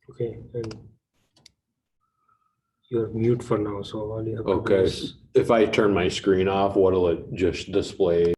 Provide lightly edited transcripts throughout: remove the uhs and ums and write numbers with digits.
Okay, and you're mute for now, so all you have to do Okay, is if I turn my screen off, what'll it just display?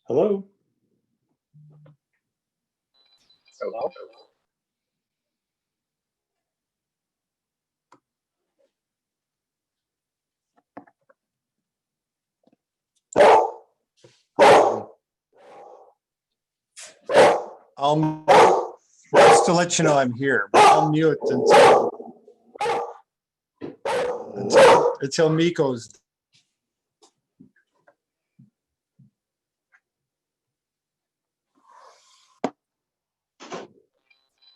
Hello? Hello? Just to let you know I'm here, but I'll mute until Miko's.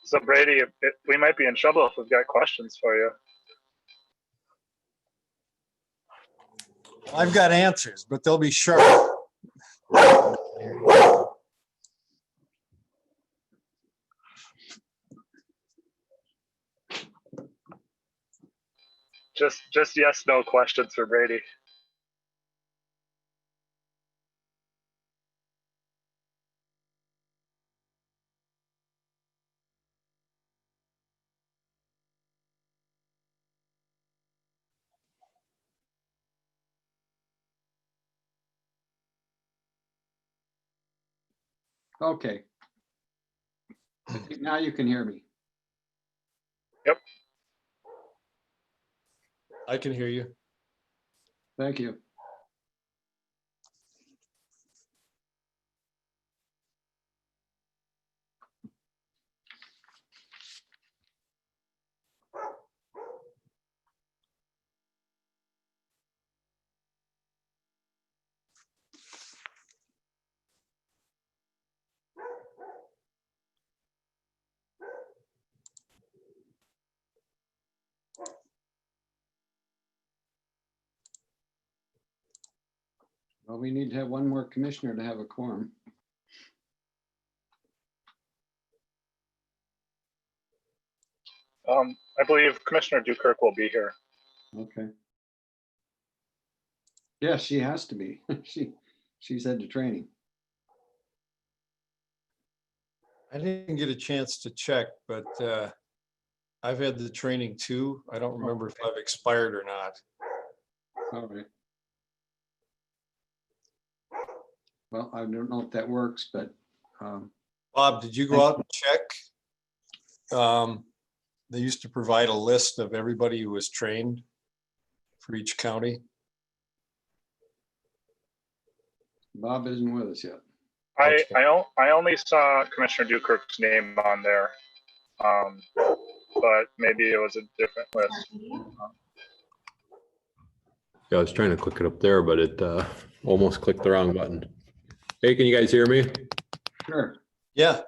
So Brady, we might be in trouble if we've got questions for you. I've got answers, but they'll be sharp. Just yes, no questions for Brady. Okay. I think now you can hear me. Yep. I can hear you. Thank you. Well, we need to have one more commissioner to have a quorum. I believe Commissioner Dukirk will be here. Okay. Yeah, she has to be. She's had the training. I didn't get a chance to check, but I've had the training too. I don't remember if I've expired or not. All right. Well, I don't know if that works, but Bob, did you go out and check? They used to provide a list of everybody who was trained for each county. Bob isn't with us yet. I only saw Commissioner Dukirk's name on there, but maybe it was a different list. Yeah, I was trying to click it up there, but it almost clicked the wrong button. Hey, can you guys hear me? Sure. Yeah,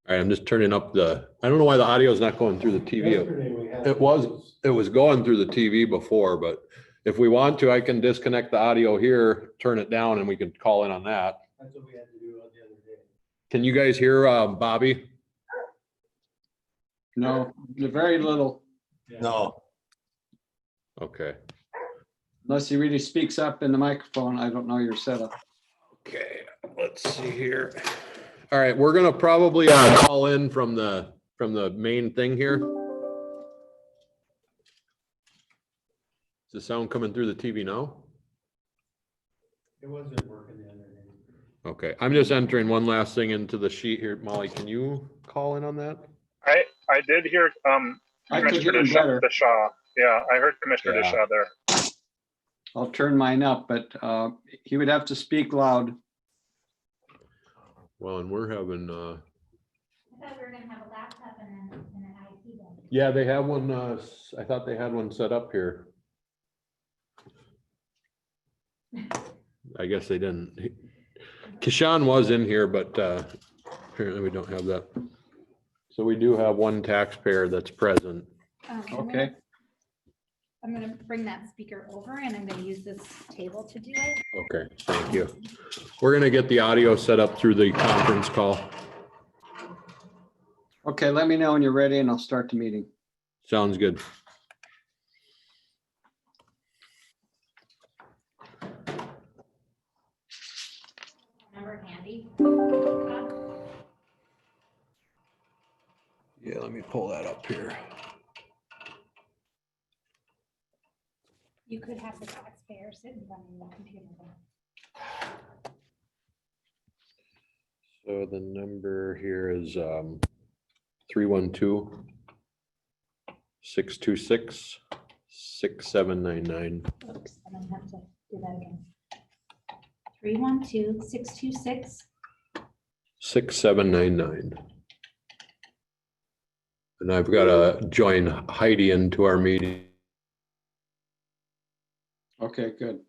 All right, I'm just turning up I don't know why the audio is not going through the TV. It was going through the TV before, but if we want to, I can disconnect the audio here, turn it down, and we can call in on that. That's what we had to do the other day. Can you guys hear Bobby? No, very little, no. Okay. unless he really speaks up in the microphone. I don't know your setup. Okay, let's see here. All right, we're gonna probably call in from the main thing here. Is the sound coming through the TV now? It wasn't working the other day. Okay, I'm just entering one last thing into the sheet here. Molly, can you call in on that? I did hear I could hear Commissioner him better. Deshaw. Yeah, I heard Commissioner Yeah. Deshaw there. I'll turn mine up, but he would have to speak loud. Well, and we're having, I thought we were gonna have a laptop and then an IT then. yeah, they have one, I thought they had one set up here. I guess they didn't. Kishan was in here, but apparently we don't have that. So we do have one taxpayer that's present. Okay. I'm gonna bring that speaker over and I'm gonna use this table to do it. Okay, thank you. We're gonna get the audio set up through the conference call. Okay, let me know when you're ready and I'll start the meeting. Sounds good. Number handy. Yeah, let me pull that up here. You could have the taxpayer sit in front of the computer. So the number here is 312-626-6799. Oops, I'm gonna have to do that again. 312-626. 6799. And I've got to join Heidi into our meeting. Okay, good.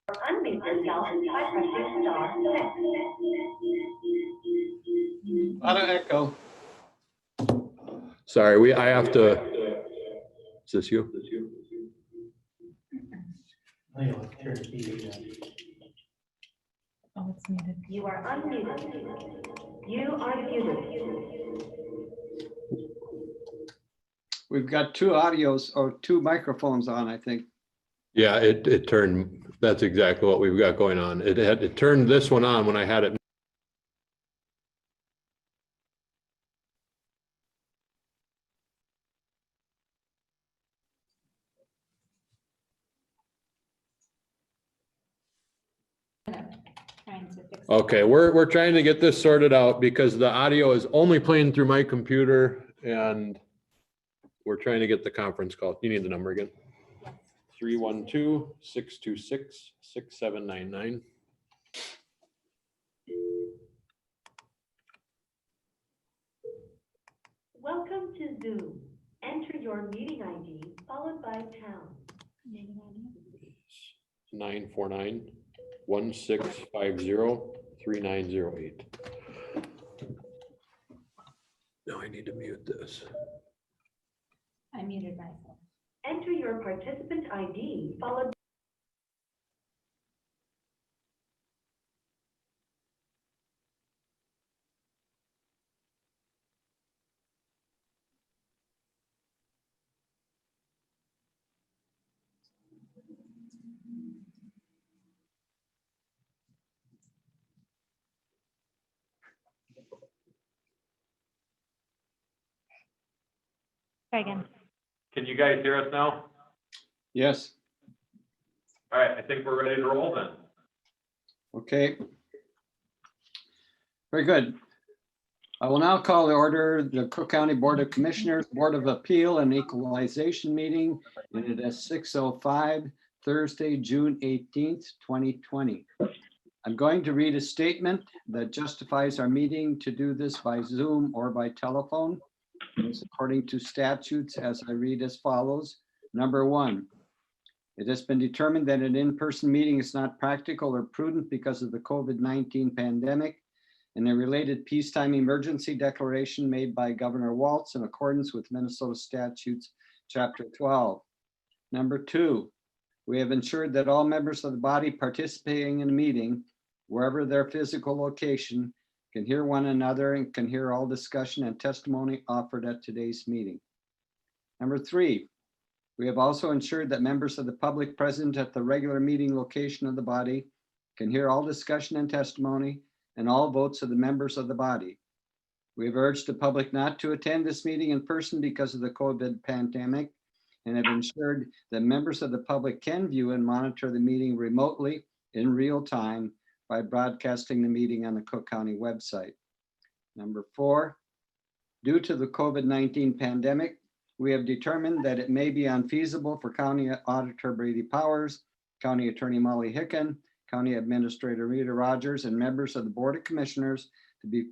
Unmute yourself by pressing star six. Lot of echo. Sorry, I have to. Is this you? I know, turn the TV on. Oh, it's muted. You are unmuted. You are muted. We've got two audios or two microphones on, I think. Yeah, it turned, that's exactly what we've got going on. It turned this one on when I had it. Trying to fix it. Okay, we're trying to get this sorted out because the audio is only playing through my computer and we're trying to get the conference call. You need the number again? Yes. 312-626-6799. Welcome to Zoom. Enter your meeting ID followed by pound. 949-1650-3908. Now I need to mute this. I muted myself. Enter your participant ID followed. Try again. Can you guys hear us now? Yes, All right, I think we're ready to roll then. okay. Very good. I will now call to order the Cook County Board of Commissioners, Board of Appeal and Equalization meeting. And it is 6:05, Thursday, June 18th, 2020. I'm going to read a statement that justifies our meeting to do this by Zoom or by telephone. It's according to statutes as I read as follows. Number one, it has been determined that an in-person meeting is not practical or prudent because of the COVID-19 pandemic and a related peacetime emergency declaration made by Governor Walz in accordance with Minnesota statutes, chapter 12. Number two, we have ensured that all members of the body participating in a meeting, wherever their physical location, can hear one another and can hear all discussion and testimony offered at today's meeting. Number three, we have also ensured that members of the public present at the regular meeting location of the body can hear all discussion and testimony and all votes of the members of the body. We have urged the public not to attend this meeting in person because of the COVID pandemic and have ensured that members of the public can view and monitor the meeting remotely in real time by broadcasting the meeting on the Cook County website. Number four, due to the COVID-19 pandemic, we have determined that it may be unfeasible for County Auditor Brady Powers, County Attorney Molly Hicken, County Administrator Rita Rogers, and members of the Board of Commissioners to be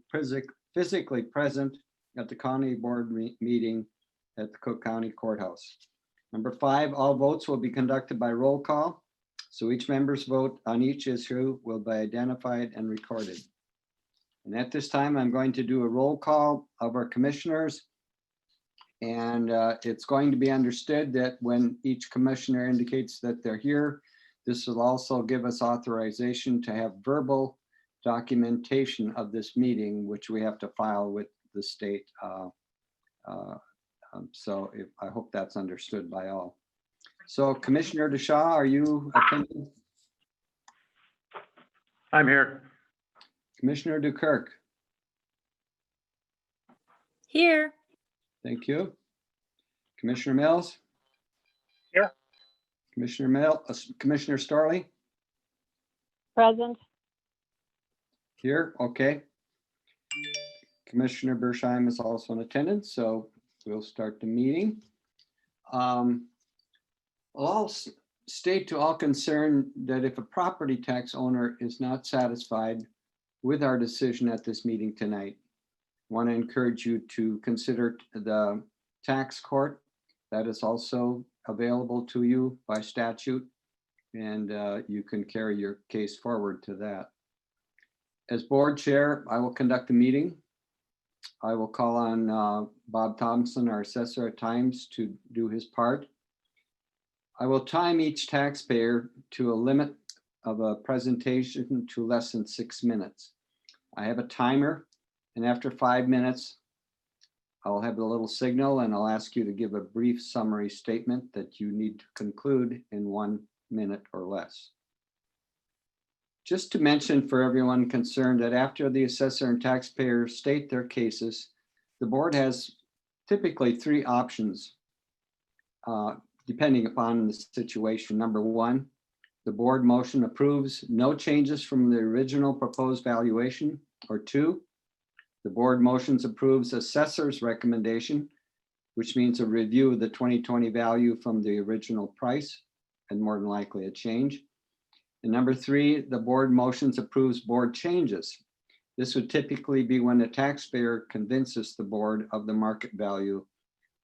physically present at the County Board meeting at the Cook County Courthouse. Number five, all votes will be conducted by roll call. So each member's vote on each issue will be identified and recorded. And at this time, I'm going to do a roll call of our commissioners. And it's going to be understood that when each commissioner indicates that they're here, this will also give us authorization to have verbal documentation of this meeting, which we have to file with the state. So I hope that's understood by all. So Commissioner DeShaw, are you attending? I'm here. Commissioner Dukirk, Here. thank you. Commissioner Mills? Here. Commissioner Starley? Present. Here, okay. Commissioner Bersheim is also in attendance, so we'll start the meeting. I'll state to all concerned that if a property tax owner is not satisfied with our decision at this meeting tonight, I want to encourage you to consider the tax court. That is also available to you by statute, and you can carry your case forward to that. As board chair, I will conduct the meeting. I will call on Bob Thompson, our assessor at times, to do his part. I will time each taxpayer to a limit of a presentation to less than 6 minutes. I have a timer, and after 5 minutes, I'll have a little signal and I'll ask you to give a brief summary statement that you need to conclude in 1 minute or less. Just to mention for everyone concerned that after the assessor and taxpayer state their cases, the board has typically 3 options depending upon the situation. Number 1, the board motion approves no changes from the original proposed valuation. Or 2, the board motions approves assessor's recommendation, which means a review of the 2020 value from the original price and more than likely a change. And number 3, the board motions approves board changes. This would typically be when the taxpayer convinces the board of the market value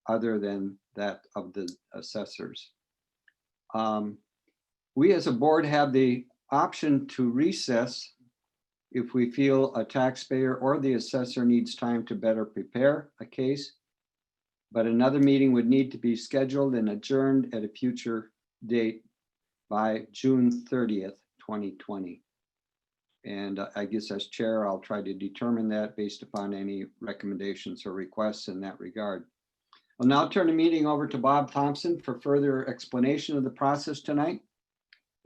other than that of the assessors. We as a board have the option to recess if we feel a taxpayer or the assessor needs time to better prepare a case, but another meeting would need to be scheduled and adjourned at a future date by June 30th, 2020. And I guess as chair, I'll try to determine that based upon any recommendations or requests in that regard. I'll now turn the meeting over to Bob Thompson for further explanation of the process tonight.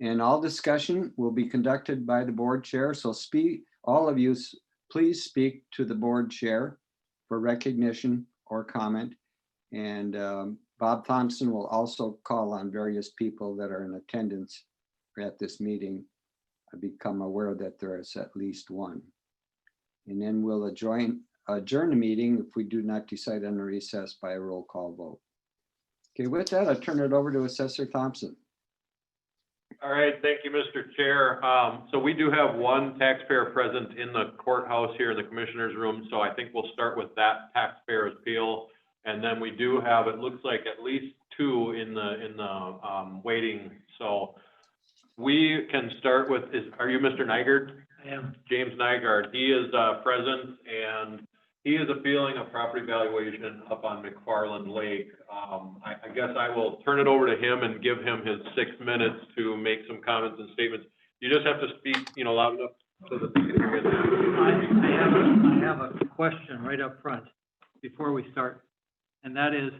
And all discussion will be conducted by the board chair. So all of you, please speak to the board chair for recognition or comment. And Bob Thompson will also call on various people that are in attendance at this meeting. I become aware that there is at least one. And then we'll adjourn the meeting if we do not decide on a recess by a roll call vote. Okay, with that, I'll turn it over to Assessor Thompson. All right, thank you, Mr. Chair. So we do have one taxpayer present in the courthouse here in the commissioner's room. So I think we'll start with that taxpayer appeal. And then we do have, it looks like at least 2 in the waiting. So we can start with, are you Mr. Nygaard? I am. James Nygaard. He is present and he is appealing a property valuation up on McFarland Lake. I guess I will turn it over to him and give him his 6 minutes to make some comments and statements. You just have to speak, loud enough so that they can hear you. I have a question right up front before we start. And that is,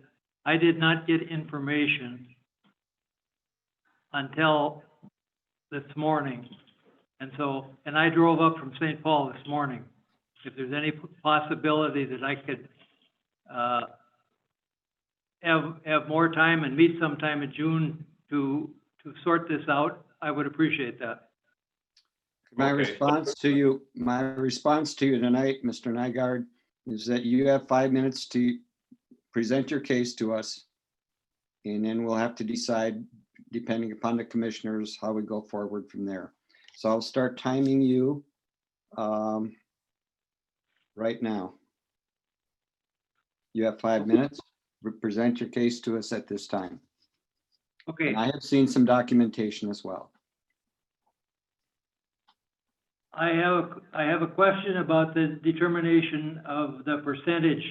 I did not get information until this morning. And I drove up from St. Paul this morning. If there's any possibility that I could have more time and meet sometime in June to sort this out, I would appreciate that. My Okay. response to you tonight, Mr. Nygaard, is that you have 5 minutes to present your case to us. And then we'll have to decide, depending upon the commissioners, how we go forward from there. So I'll start timing you right now. You have 5 minutes. Present your case to us at this time. Okay. And I have seen some documentation as well. I have a question about the determination of the percentage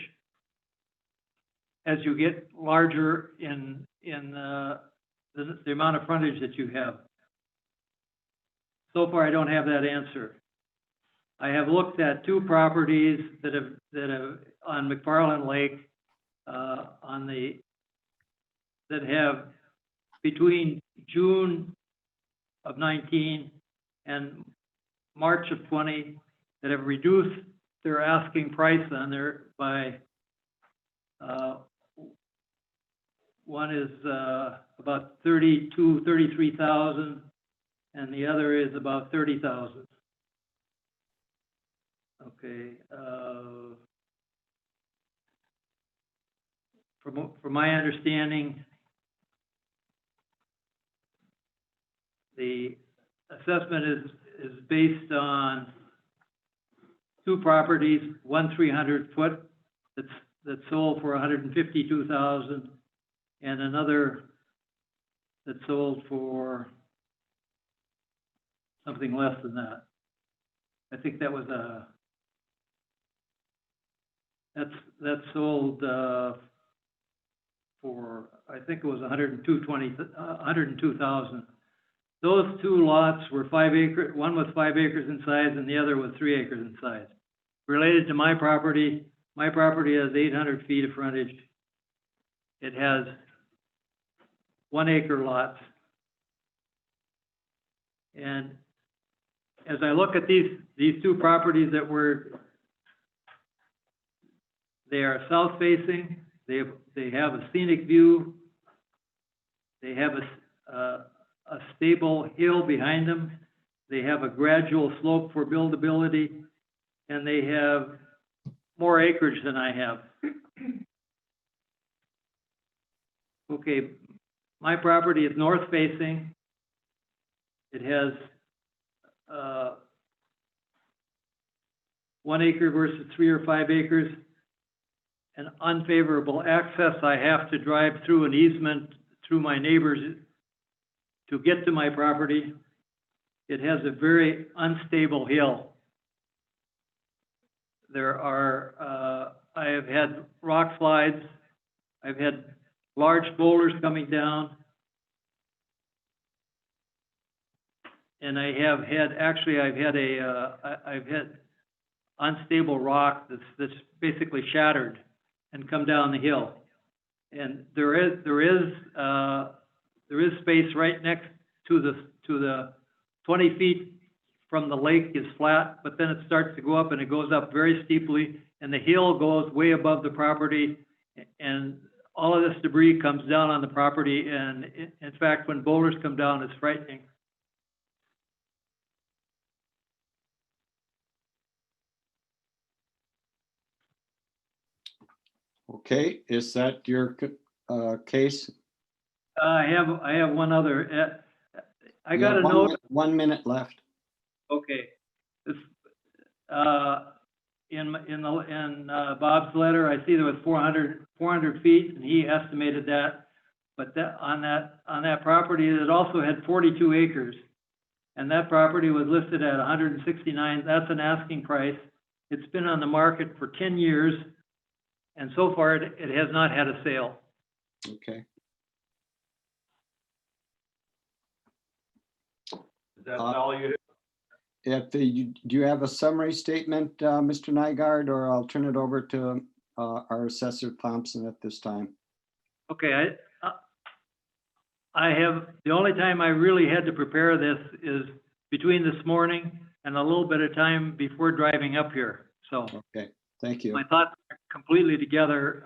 as you get larger in the amount of frontage that you have. So far, I don't have that answer. I have looked at two properties that have on McFarland Lake, that have between June of 19 and March of 20 that have reduced their asking price on there by, one is about 33,000 and the other is about 30,000. Okay. From my understanding, the assessment is based on two properties, one 300 foot that's sold for 152,000, and another that sold for something less than that. I think that was that sold for, I think it was 102,000. Those two lots were 5 acre, one was 5 acres in size and the other was 3 acres in size. Related to my property has 800 feet of frontage. It has 1 acre lots. And as I look at these two properties they are south facing, they have a scenic view, they have a stable hill behind them, they have a gradual slope for buildability, and they have more acreage than I have. Okay, my property is north facing. It has 1 acre versus 3 or 5 acres. An unfavorable access. I have to drive through an easement through my neighbors to get to my property. It has a very unstable hill. There are, I have had rock slides. I've had large boulders coming down. And I have had, actually, I've had unstable rock that's basically shattered and come down the hill. And there is space right next to the 20 feet from the lake is flat, but then it starts to go up and it goes up very steeply, and the hill goes way above the property, and all of this debris comes down on the property, and in fact, when boulders come down, it's frightening. Okay, is that your case? I have one other. I got a Yeah, note. 1 minute left. Okay. This, in Bob's letter, I see there was 400 feet, and he estimated that. But that on that property, it also had 42 acres, and that property was listed at 169. That's an asking price. It's been on the market for 10 years, and so far it has not had a sale. Okay. That's all you. Do you have a summary statement, Mr. Nygaard, or I'll turn it over to our Assessor Thompson at this time? Okay, I have, the only time I really had to prepare this is between this morning and a little bit of time before driving up here. So Okay, thank you. my thoughts are completely together.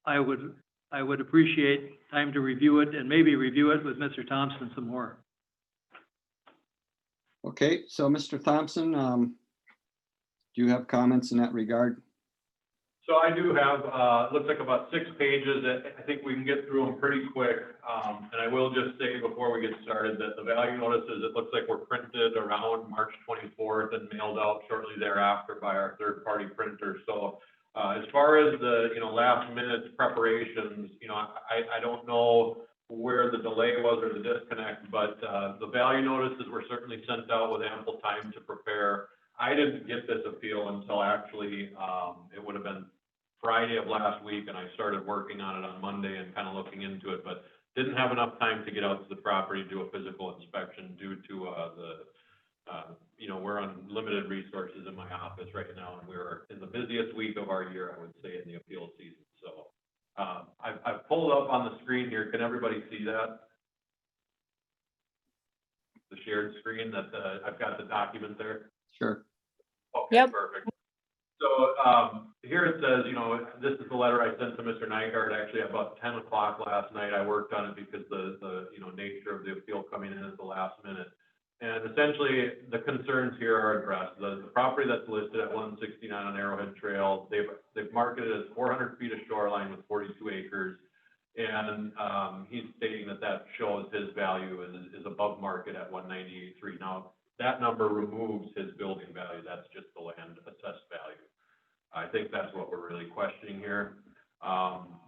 I would appreciate time to review it and maybe review it with Mr. Thompson some more. Okay, so Mr. Thompson, do you have comments in that regard? So I do have, looks like about 6 pages. I think we can get through them pretty quick. And I will just say before we get started that the value notices, it looks like were printed around March 24th and mailed out shortly thereafter by our third-party printer. So as far as the, last minute preparations, I don't know where the delay was or the disconnect, but, the value notices were certainly sent out with ample time to prepare. I didn't get this appeal until actually, it would have been Friday of last week, and I started working on it on Monday and kind of looking into it, but didn't have enough time to get out to the property, do a physical inspection due to, we're on limited resources in my office right now, and we're in the busiest week of our year, I would say, in the appeal season. So, I've pulled up on the screen here. Can everybody see that? The shared screen that, I've got the document there. Sure. Okay, Yep. perfect. So, here it says, this is the letter I sent to Mr. Nygaard actually about 10 o'clock last night. I worked on it because the nature of the appeal coming in at the last minute. And essentially, the concerns here are addressed. The property that's listed at 169 on Arrowhead Trail, they've marketed it as 400 feet of shoreline with 42 acres. And, he's stating that shows his value is above market at 198.3. Now, that number removes his building value. That's just the land assessed value. I think that's what we're really questioning here.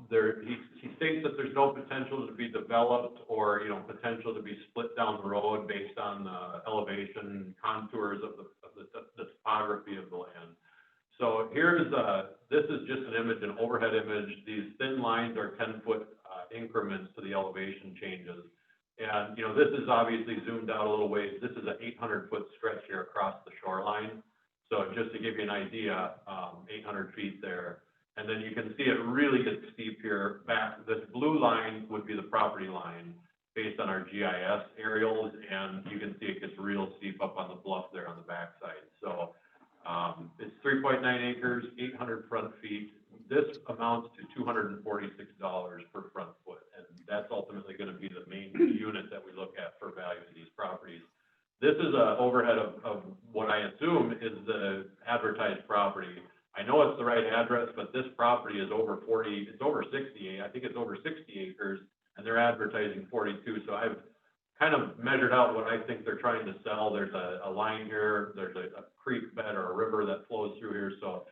He states that there's no potential to be developed or, potential to be split down the road based on the elevation contours of the topography of the land. So this is just an image, an overhead image. These thin lines are 10-foot increments to the elevation changes. And, this is obviously zoomed out a little ways. This is an 800-foot stretch here across the shoreline. So just to give you an idea, 800 feet there. And then you can see it really gets steep here back. This blue line would be the property line based on our GIS aerials. And you can see it gets real steep up on the bluff there on the backside. So it's 3.9 acres, 800 front feet. This amounts to $246 per front foot. And that's ultimately going to be the main unit that we look at for value of these properties. This is an overhead of what I assume is the advertised property. I know it's the right address, but this property is over 40, it's over 68, I think it's over 60 acres, and they're advertising 42. So I've kind of measured out what I think they're trying to sell. There's a line here, there's a creek bed or a river that flows through here. So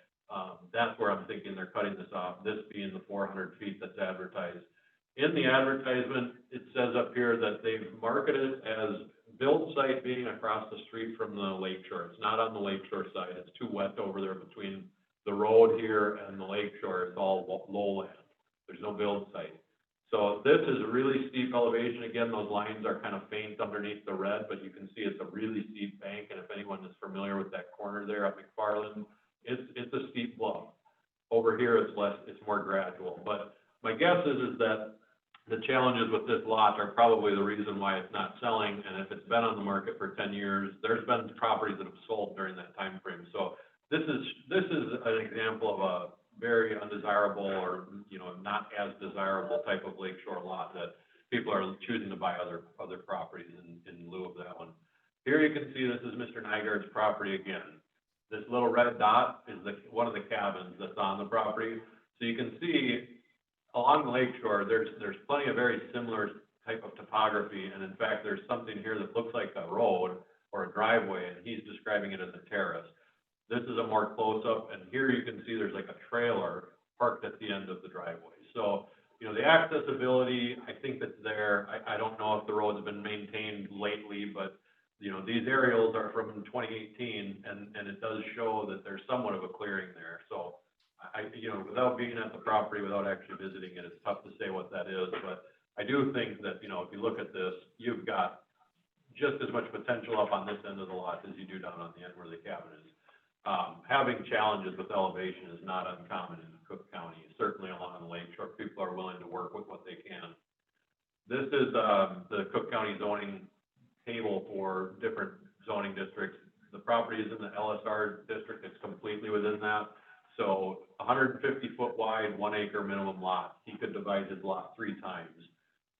that's where I'm thinking they're cutting this off, this being the 400 feet that's advertised. In the advertisement, it says up here that they've marketed it as build site being across the street from the lakeshore. It's not on the lakeshore side. It's too wet over there between the road here and the lakeshore. It's all lowland. There's no build site. So this is a really steep elevation. Again, those lines are kind of faint underneath the red, but you can see it's a really steep bank. And if anyone is familiar with that corner there at McFarland, it's a steep bluff. Over here, it's more gradual. But my guess is that the challenges with this lot are probably the reason why it's not selling. And if it's been on the market for 10 years, there's been properties that have sold during that time frame. So this is an example of a very undesirable or, not as desirable type of lakeshore lot that people are choosing to buy other properties in lieu of that one. Here you can see this is Mr. Nygaard's property again. This little red dot is one of the cabins that's on the property. So you can see along the lakeshore, there's plenty of very similar type of topography. And in fact, there's something here that looks like a road or a driveway, and he's describing it as a terrace. This is a more close-up, and here you can see there's like a trailer parked at the end of the driveway. So, the accessibility, I think that's there. I don't know if the road's been maintained lately, but, these aerials are from 2018, and it does show that there's somewhat of a clearing there. So, without being at the property, without actually visiting it, it's tough to say what that is. But I do think that, if you look at this, you've got just as much potential up on this end of the lot as you do down on the end where the cabin is. Having challenges with elevation is not uncommon in Cook County, certainly along the lakeshore. People are willing to work with what they can. This is the Cook County zoning table for different zoning districts. The property is in the LSR district. It's completely within that. So 150 foot wide, 1 acre minimum lot. He could divide his lot 3 times.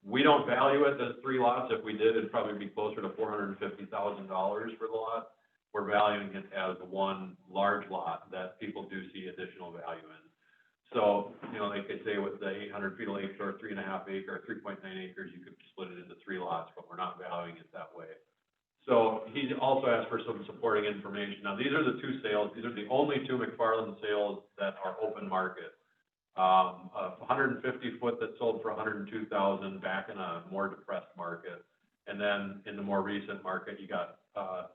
We don't value it as 3 lots. If we did, it'd probably be closer to $450,000 for the lot. We're valuing it as one large lot that people do see additional value in. So, like I say, with the 800 feet of lakeshore, 3.5 acre, 3.9 acres, you could split it into 3 lots, but we're not valuing it that way. So he also asked for some supporting information. Now, these are the 2 sales. These are the only 2 McFarland sales that are open market. A 150 foot that sold for 102,000 back in a more depressed market. And then in the more recent market, you got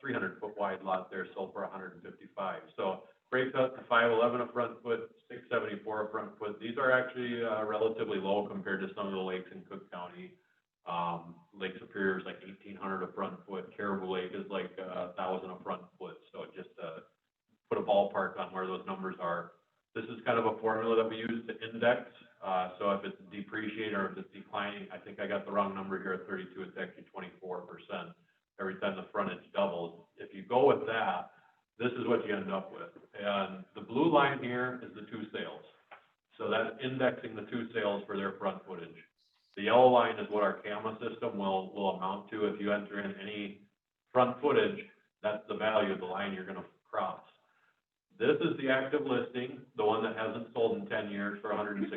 300 foot wide lot there sold for 155. So breaks up to 511 a front foot, 674 a front foot. These are actually relatively low compared to some of the lakes in Cook County. Lake Superior is like 1,800 a front foot. Caribou Lake is like 1,000 a front foot. So just put a ballpark on where those numbers are. This is kind of a formula that we use to index. So if it's depreciating or if it's declining, I think I got the wrong number here at 32. It's actually 24% every time the frontage doubles. If you go with that, this is what you end up with. And the blue line here is the 2 sales. So that's indexing the 2 sales for their front footage. The yellow line is what our CAMA system will amount to. If you enter in any front footage, that's the value of the line you're going to cross. This is the active listing, the one that hasn't sold in 10 years for $160,000.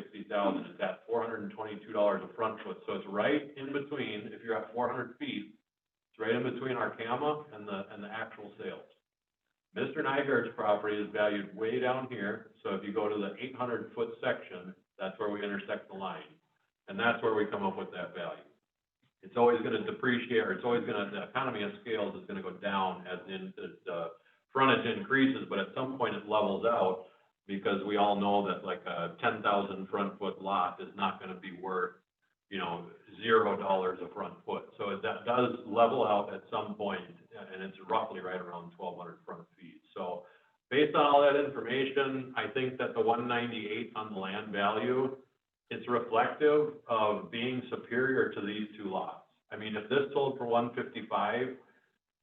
It's at $422 a front foot. So it's right in between. If you're at 400 feet, it's right in between our CAMA and the actual sales. Mr. Nygaard's property is valued way down here. So if you go to the 800 foot section, that's where we intersect the line. And that's where we come up with that value. It's always going to depreciate, or it's always going to, the economy of scales is going to go down as the frontage increases, but at some point it levels out, because we all know that like a 10,000 front foot lot is not going to be worth, you know, $0 a front foot. So that does level out at some point, and it's roughly right around 1,200 front feet. So based on all that information, I think that the 198 on the land value, it's reflective of being superior to these 2 lots. I mean, if this sold for 155,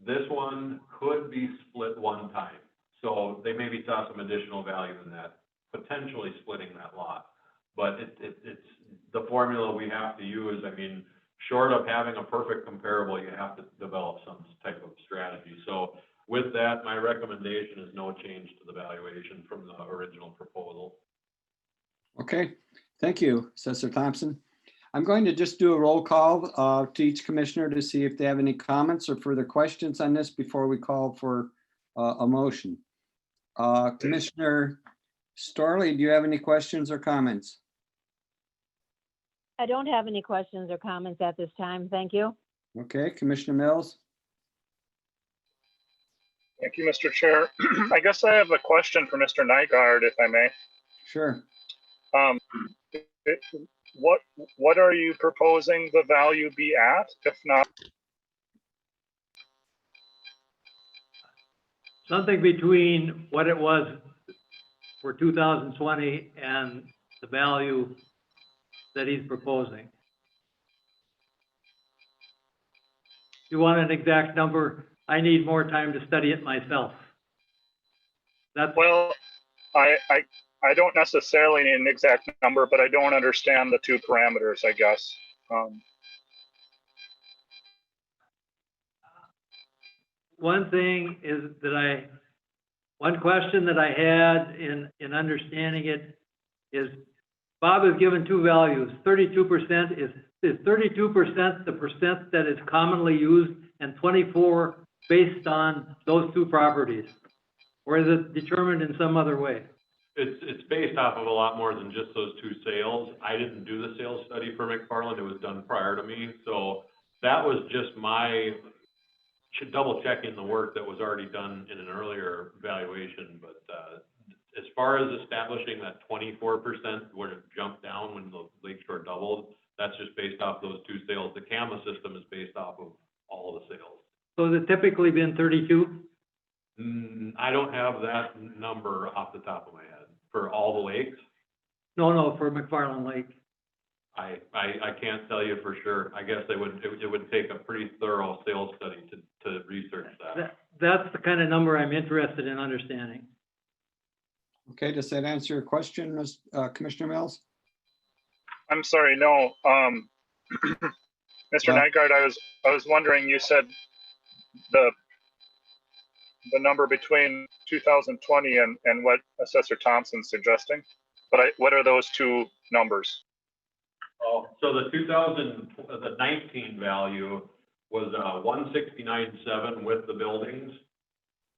this one could be split 1 time. So they maybe saw some additional value in that, potentially splitting that lot. But it's the formula we have to use. I mean, short of having a perfect comparable, you have to develop some type of strategy. So with that, my recommendation is no change to the valuation from the original proposal. Okay, thank you, Assessor Thompson. I'm going to just do a roll call to each commissioner to see if they have any comments or further questions on this before we call for a motion. Commissioner Storley, do you have any questions or comments? I don't have any questions or comments at this time. Thank you. Okay, Commissioner Mills? Thank you, Mr. Chair. I guess I have a question for Mr. Nygaard, if I may. Sure. What are you proposing the value be at, if not? Something between what it was for 2020 and the value that he's proposing. If you want an exact number, I need more time to study it myself. Well, I don't necessarily need an exact number, but I don't understand the 2 parameters, I guess. One thing is that one question that I had in understanding it is, Bob has given 2 values. 32% is 32% the percent that is commonly used, and 24 based on those 2 properties? Or is it determined in some other way? It's based off of a lot more than just those 2 sales. I didn't do the sales study for McFarland. It was done prior to me. So that was just my double checking the work that was already done in an earlier valuation. But as far as establishing that 24% where it jumped down when the lakeshore doubled, that's just based off those 2 sales. The CAMA system is based off of all of the sales. So has it typically been 32? I don't have that number off the top of my head for all the lakes. No, for McFarland Lake. I can't tell you for sure. I guess it would take a pretty thorough sales study to research that. That's the kind of number I'm interested in understanding. Okay, does that answer your question, Commissioner Mills? I'm sorry, no. Mr. Nygaard, I was wondering, you said the number between 2020 and what Assessor Thompson's suggesting, but what are those 2 numbers? Oh, so the 19 value was 169.7 with the buildings.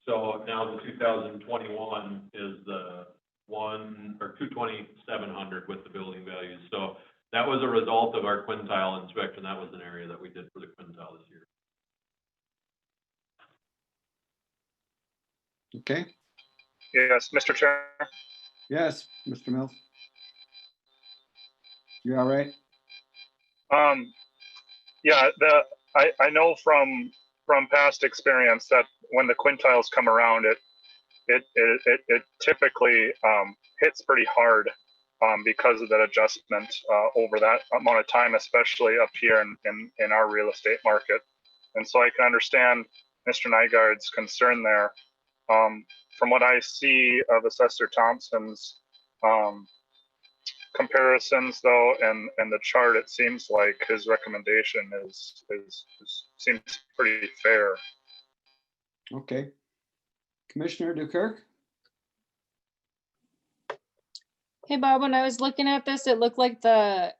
So now the 2021 is the 220,700 with the building values. So that was a result of our quintile inspection. That was an area that we did for the quintile this year. Okay, Yes, Mr. Chair. yes, Mr. Mills. You all right? Yeah, I know from past experience that when the quintiles come around, it typically hits pretty hard because of that adjustment over that amount of time, especially up here in our real estate market. And so I can understand Mr. Nygaard's concern there. From what I see of Assessor Thompson's comparisons though, and the chart, it seems like his recommendation seems pretty fair. Okay. Commissioner Dukirk? Hey, Bob, when I was looking at this, it looked like the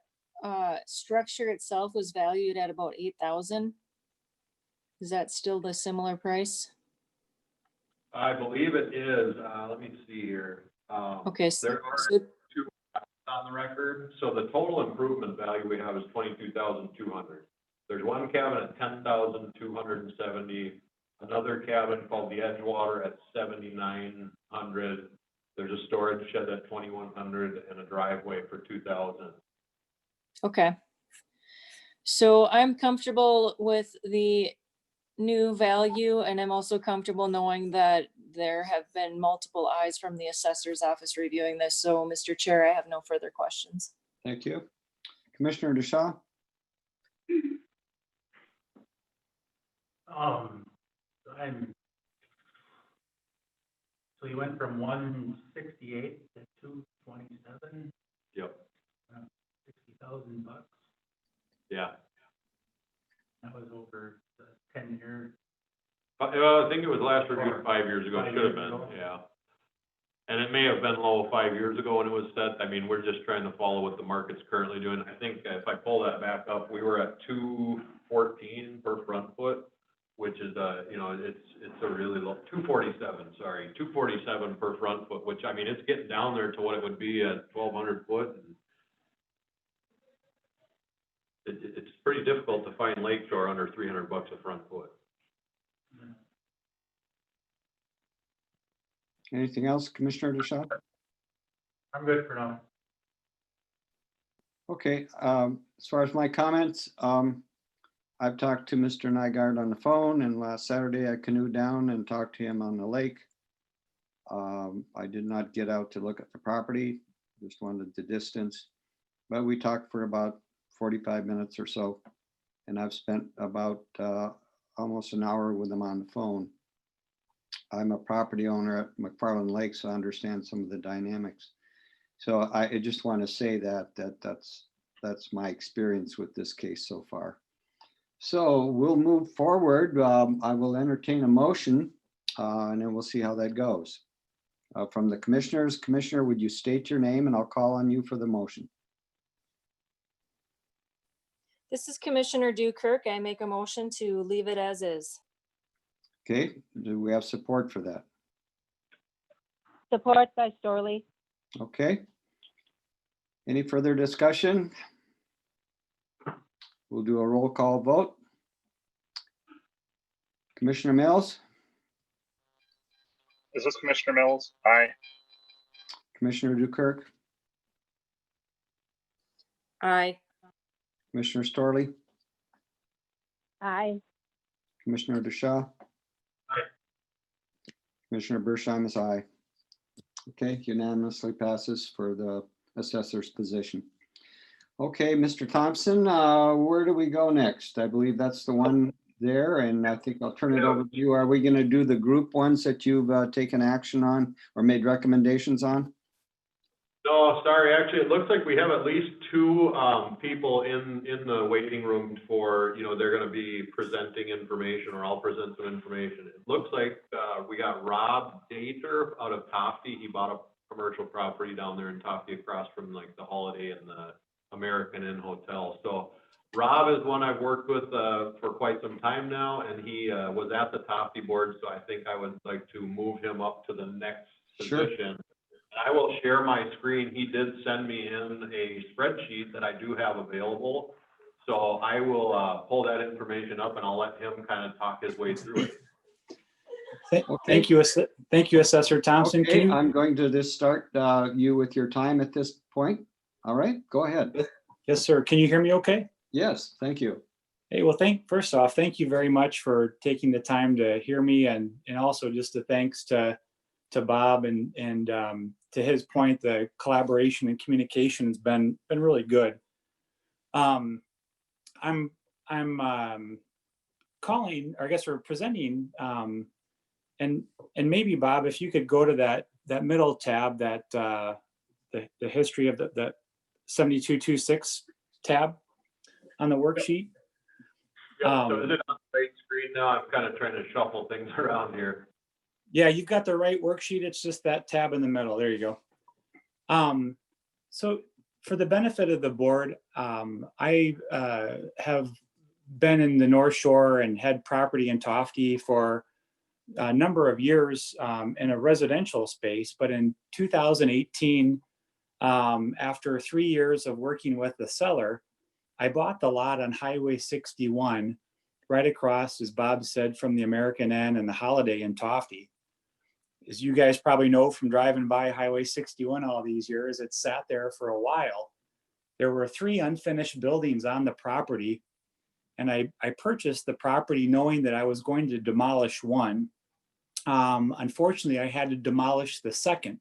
structure itself was valued at about 8,000. Is that still the similar price? I believe it is. Let me see here. Okay, There are so two on the record. So the total improvement value we have is 22,200. There's one cabin at 10,270. Another cabin called the Edgewater at 7,900. There's a storage shed at 2,100 and a driveway for 2,000. okay. So I'm comfortable with the new value, and I'm also comfortable knowing that there have been multiple eyes from the assessor's office reviewing this. So, Mr. Chair, I have no further questions. Thank you. Commissioner DeShaw? So you went from 168 to 227, Yep. $60,000. Yeah. That was over the 10-year. Well, I think it was last reviewed 5 years ago. It 5 should have years been, ago. yeah. And it may have been low 5 years ago when it was set. I mean, we're just trying to follow what the market's currently doing. I think if I pull that back up, we were at 214 per front foot, which is it's a really low, 247 per front foot, which, I mean, it's getting down there to what it would be at 1,200 foot. It's pretty difficult to find lakeshore under $300 a front foot. Anything else, Commissioner DeShaw? I'm good for now. Okay, as far as my comments, I've talked to Mr. Nygaard on the phone, and last Saturday I canoed down and talked to him on the lake. I did not get out to look at the property, just wanted the distance, but we talked for about 45 minutes or so, and I've spent about almost an hour with him on the phone. I'm a property owner at McFarland Lake, so I understand some of the dynamics. So I just want to say that's my experience with this case so far. So we'll move forward. I will entertain a motion, and then we'll see how that goes. From the commissioners, Commissioner, would you state your name, and I'll call on you for the motion. This is Commissioner Dukirk. I make a motion to leave it as is. Okay, do we have support for that? Support by Storley. Okay. Any further discussion? We'll do a roll call vote. Commissioner Mills, Is this Commissioner Mills? Aye. Commissioner Dukirk, Aye. Commissioner Storley, Aye. Commissioner DeShaw. Aye. Commissioner Bershheim is aye. Okay, unanimously passes for the assessor's position. Okay, Mr. Thompson, where do we go next? I believe that's the one there, and I think I'll turn it over to you. Are we going to do the group ones that you've taken action on or made recommendations on? No, sorry, actually, it looks like we have at least two people in the waiting room for, they're gonna be presenting information, or I'll present some information. It looks like we got Rob Dater out of Tofty. He bought a commercial property down there in Tofty across from like the Holiday and the American Inn Hotel. So Rob is one I've worked with for quite some time now, and he was at the Tofty board, so I think I would like to move him up to the next Sure. position. I will share my screen. He did send me in a spreadsheet that I do have available. So I will pull that information up and I'll let him kind of talk his way through it. Thank you, Assessor Thompson. Okay, Can you, I'm going to just start you with your time at this point. All right, go ahead. yes, sir. Can you hear me okay? Yes, thank you. Hey, well, first off, thank you very much for taking the time to hear me, and also just a thanks to Bob and to his point, the collaboration and communication has been really good. I'm calling, or I guess we're presenting, and maybe Bob, if you could go to that middle tab, that the history of the 7226 tab on the worksheet. Yeah, so is it on the right screen now? I'm kind of trying to shuffle things around here. Yeah, you've got the right worksheet. It's just that tab in the middle. There you go. So for the benefit of the board, I have been in the North Shore and had property in Tofte for a number of years in a residential space. But in 2018, after 3 years of working with the seller, I bought the lot on Highway 61, right across, as Bob said, from the American Inn and the Holiday in Tofte. As you guys probably know from driving by Highway 61 all these years, it sat there for a while. There were 3 unfinished buildings on the property, and I purchased the property knowing that I was going to demolish one. Unfortunately, I had to demolish the second.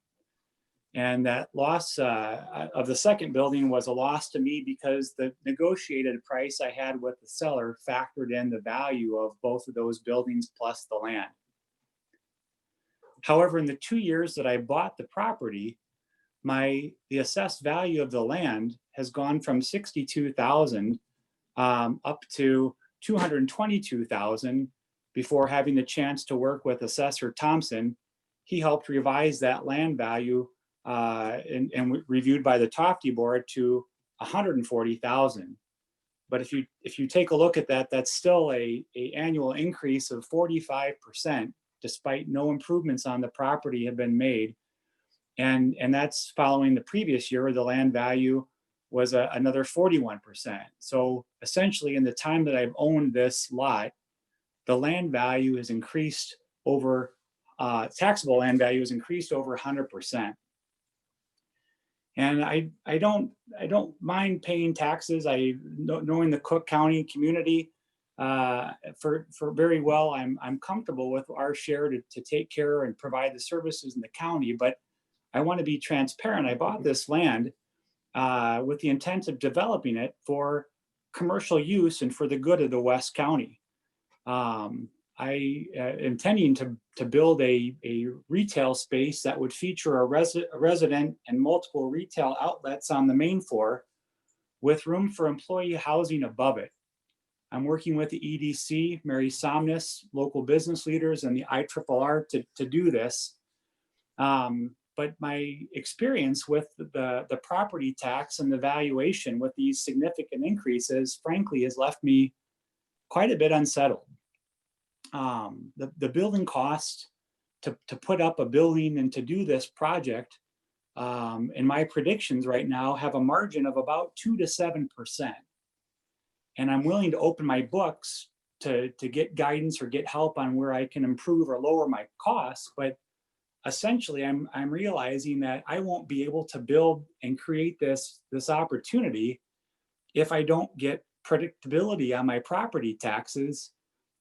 And that loss of the second building was a loss to me because the negotiated price I had with the seller factored in the value of both of those buildings plus the land. However, in the 2 years that I bought the property, the assessed value of the land has gone from $62,000 up to $222,000 before having the chance to work with Assessor Thompson. He helped revise that land value and reviewed by the Tofte board to $140,000. But if you take a look at that, that's still a annual increase of 45%, despite no improvements on the property have been made. And that's following the previous year, where the land value was another 41%. So essentially, in the time that I've owned this lot, the land value has increased over, taxable land value has increased over 100%. And I don't mind paying taxes. Knowing the Cook County community for very well, I'm comfortable with our share to take care and provide the services in the county. But I want to be transparent. I bought this land with the intent of developing it for commercial use and for the good of the West County. I intending to build a retail space that would feature a resident and multiple retail outlets on the main floor with room for employee housing above it. I'm working with the EDC, Mary Somnus, local business leaders, and the IRRR to do this. But my experience with the property tax and the valuation with these significant increases, frankly, has left me quite a bit unsettled. The building cost to put up a building and to do this project, in my predictions right now, have a margin of about 2 to 7%. And I'm willing to open my books to get guidance or get help on where I can improve or lower my costs. But essentially, I'm realizing that I won't be able to build and create this opportunity if I don't get predictability on my property taxes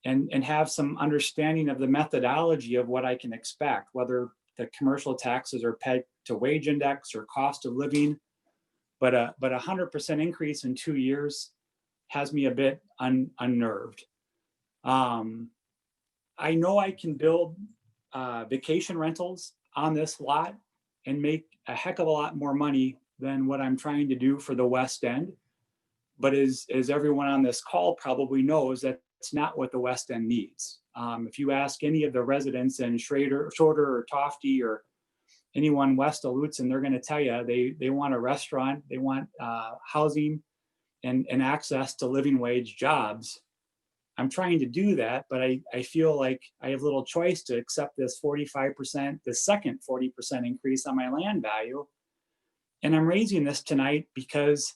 and have some understanding of the methodology of what I can expect, whether the commercial taxes are pegged to wage index or cost of living. But a 100% increase in 2 years has me a bit unnerved. I know I can build vacation rentals on this lot and make a heck of a lot more money than what I'm trying to do for the West End. But as everyone on this call probably knows, that's not what the West End needs. If you ask any of the residents in Shorter or Tofte or anyone west of Lutsen, they're going to tell you they want a restaurant, they want housing and access to living wage jobs. I'm trying to do that, but I feel like I have little choice to accept this 45%, the second 40% increase on my land value. And I'm raising this tonight because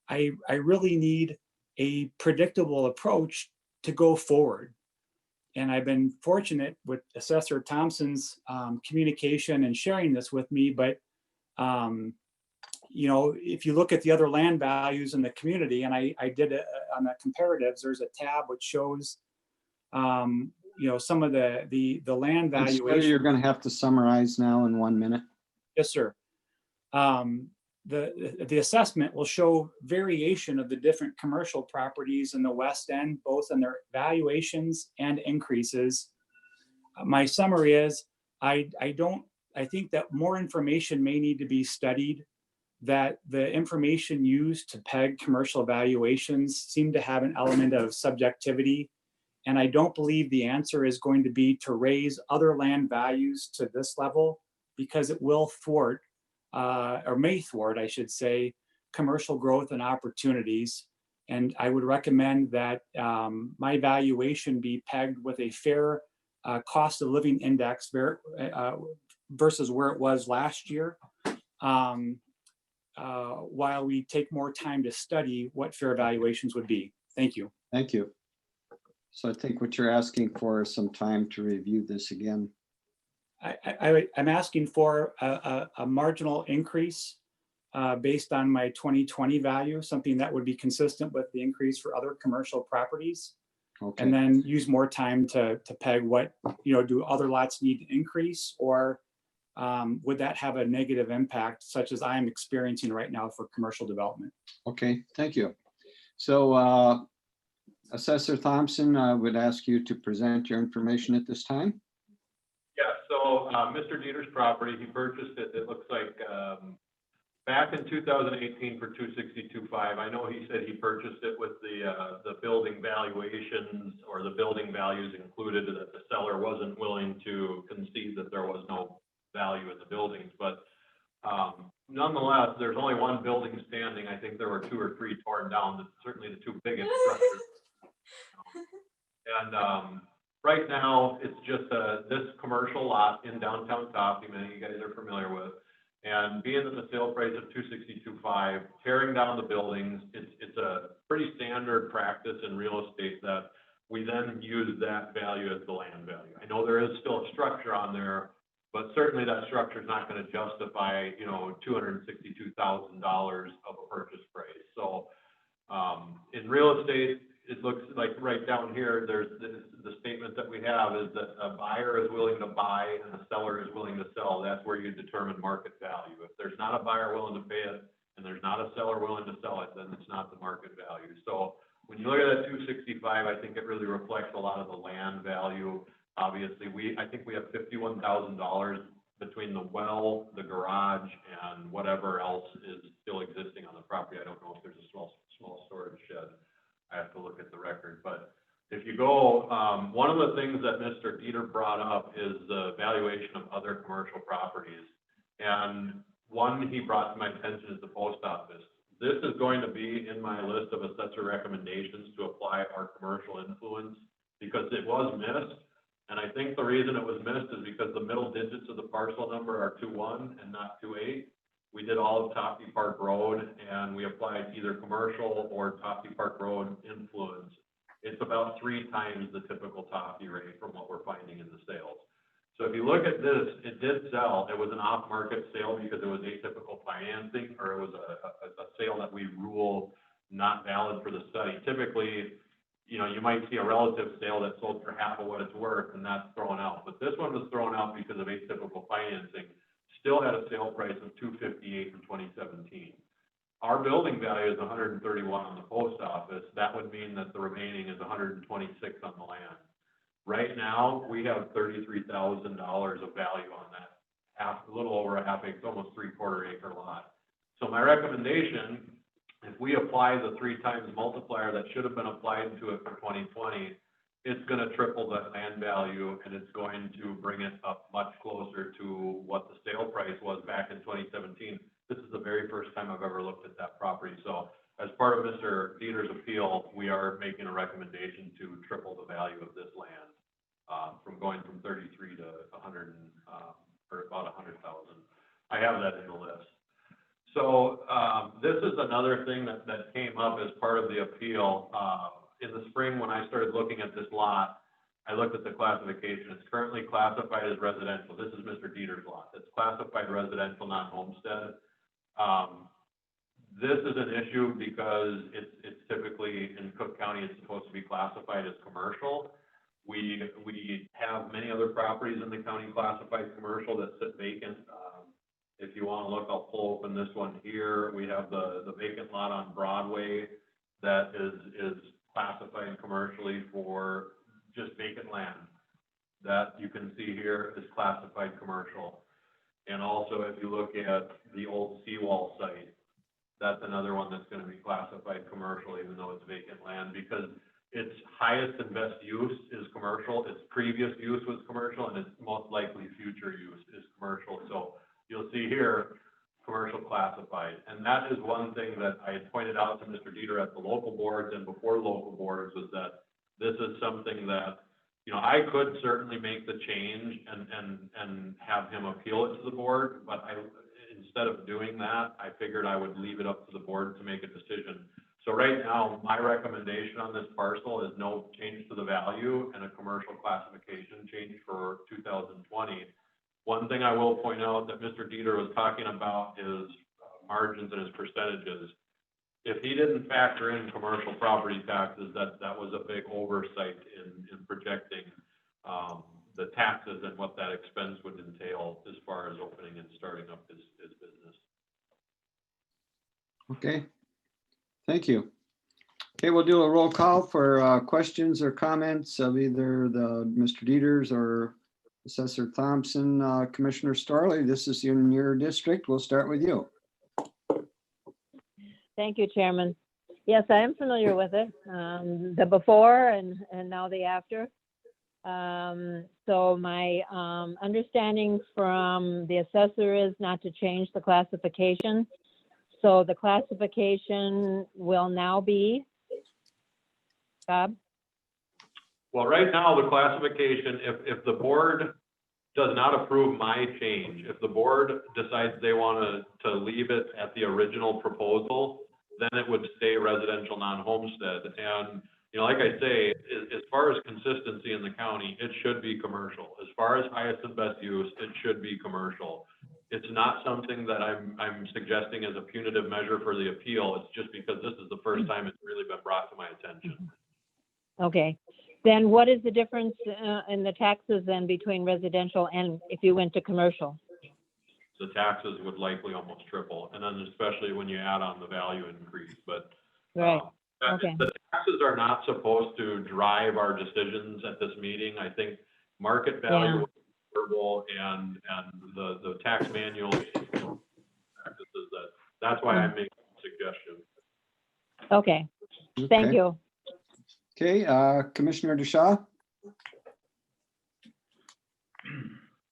I really need a predictable approach to go forward. And I've been fortunate with Assessor Thompson's communication and sharing this with me, but you know, if you look at the other land values in the community, and I did it on the comparatives, there's a tab which shows, you know, some of the land valuation. You're going to have to summarize now in 1 minute. Yes, sir. The assessment will show variation of the different commercial properties in the West End, both in their valuations and increases. My summary is, I think that more information may need to be studied, that the information used to peg commercial valuations seem to have an element of subjectivity. And I don't believe the answer is going to be to raise other land values to this level, because it will thwart, or may thwart, I should say, commercial growth and opportunities. And I would recommend that my valuation be pegged with a fair cost of living index versus where it was last year, while we take more time to study what fair valuations would be. Thank you. Thank you. So I think what you're asking for is some time to review this again. I'm asking for a marginal increase based on my 2020 value, something that would be consistent with the increase for other commercial properties. Okay. And then use more time to peg what, you know, do other lots need to increase, or would that have a negative impact such as I'm experiencing right now for commercial development? Okay, thank you. So Assessor Thompson, I would ask you to present your information at this time. Yeah, so Mr. Dieter's property, he purchased it, it looks like back in 2018 for $262,500. I know he said he purchased it with the building valuations or the building values included, that the seller wasn't willing to concede that there was no value in the buildings. But nonetheless, there's only one building standing. I think there were 2 or 3 torn down, certainly the 2 biggest structures. And right now, it's just this commercial lot in downtown Coffee, many of you guys are familiar with. And being at the sale price of $262,500, tearing down the buildings, it's a pretty standard practice in real estate that we then use that value as the land value. I know there is still a structure on there, but certainly that structure is not going to justify, you know, $262,000 of a purchase price. So in real estate, it looks like right down here, there's the statement that we have is that a buyer is willing to buy and a seller is willing to sell. That's where you determine market value. If there's not a buyer willing to pay it and there's not a seller willing to sell it, then it's not the market value. So when you look at that $265,000, I think it really reflects a lot of the land value. Obviously, I think we have $51,000 between the well, the garage, and whatever else is still existing on the property. I don't know if there's a small storage shed. I have to look at the record, but if you go, one of the things that Mr. Dieter brought up is the valuation of other commercial properties. And one he brought to my attention is the post office. This is going to be in my list of assessor recommendations to apply our commercial influence, because it was missed. And I think the reason it was missed is because the middle digits of the parcel number are 21 and not 28. We did all of Toffee Park Road, and we applied either commercial or Toffee Park Road influence. It's about 3 times the typical Toffee rate from what we're finding in the sales. So if you look at this, it did sell. It was an off-market sale because it was atypical financing, or it was a sale that we rule not valid for the study. Typically, you know, you might see a relative sale that sold for half of what it's worth, and that's thrown out. But this one was thrown out because of atypical financing. Still had a sale price of $258 in 2017. Our building value is $131 on the post office. That would mean that the remaining is $126 on the land. Right now, we have $33,000 of value on that, a little over a half acre, almost 3/4 acre lot. So my recommendation, if we apply the 3 times multiplier that should have been applied to it for 2020, it's going to triple that land value, and it's going to bring it up much closer to what the sale price was back in 2017. This is the very first time I've ever looked at that property. So as part of Mr. Dieter's appeal, we are making a recommendation to triple for about 100,000. I have that in the list. So, this is another thing that came up as part of the appeal. In the spring, when I started looking at this lot, I looked at the classification. It's currently classified as residential. This is Mr. Dieter's lot. It's classified residential, non-homestead. This is an issue because it's typically in Cook County, it's supposed to be classified as commercial. We have many other properties in the county classified commercial that sit vacant. If you want to look, I'll pull open this one here. We have the vacant lot on Broadway that is classified commercially for just vacant land. That you can see here is classified commercial. And also, if you look at the old seawall site, that's another one that's going to be classified commercial, even though it's vacant land, because its highest and best use is commercial. Its previous use was commercial, and its most likely future use is commercial. So you'll see here, commercial classified. And that is one thing that I had pointed out to Mr. Dieter at the local boards and before local boards, was that this is something that, you know, I could certainly make the change and have him appeal it to the board, but instead of doing that, I figured I would leave it up to the board to make a decision. So right now, my recommendation on this parcel is no change to the value and a commercial classification change for 2020. One thing I will point out that Mr. Dieter was talking about is margins and his percentages. If he didn't factor in commercial property taxes, that was a big oversight in projecting the taxes and what that expense would entail as far as opening and starting up his business. Okay, thank you. Okay, we'll do a roll call for questions or comments of either the Mr. Dieters or Assessor Thompson. Commissioner Starley, this is in your district. We'll start with you. Thank you, Chairman. Yes, I am familiar with it, the before and now the after. So my understanding from the assessor is not to change the classification. So the classification will now be, Bob? Well, right now, the classification, if the board does not approve my change, if the board decides they want to leave it at the original proposal, then it would stay residential non-homestead. And, you know, like I say, as far as consistency in the county, it should be commercial. As far as highest and best use, it should be commercial. It's not something that I'm suggesting as a punitive measure for the appeal. It's just because this is the first time it's really been brought to my attention. Okay. Then what is the difference in the taxes then between residential and if you went to commercial? The taxes would likely almost triple, and then especially when you add on the value increase. But Right. Okay. the taxes are not supposed to drive our decisions at this meeting. I think market value and the tax manual practices that's why I'm making a suggestion. Okay. Thank you. Okay, Commissioner DeShaw?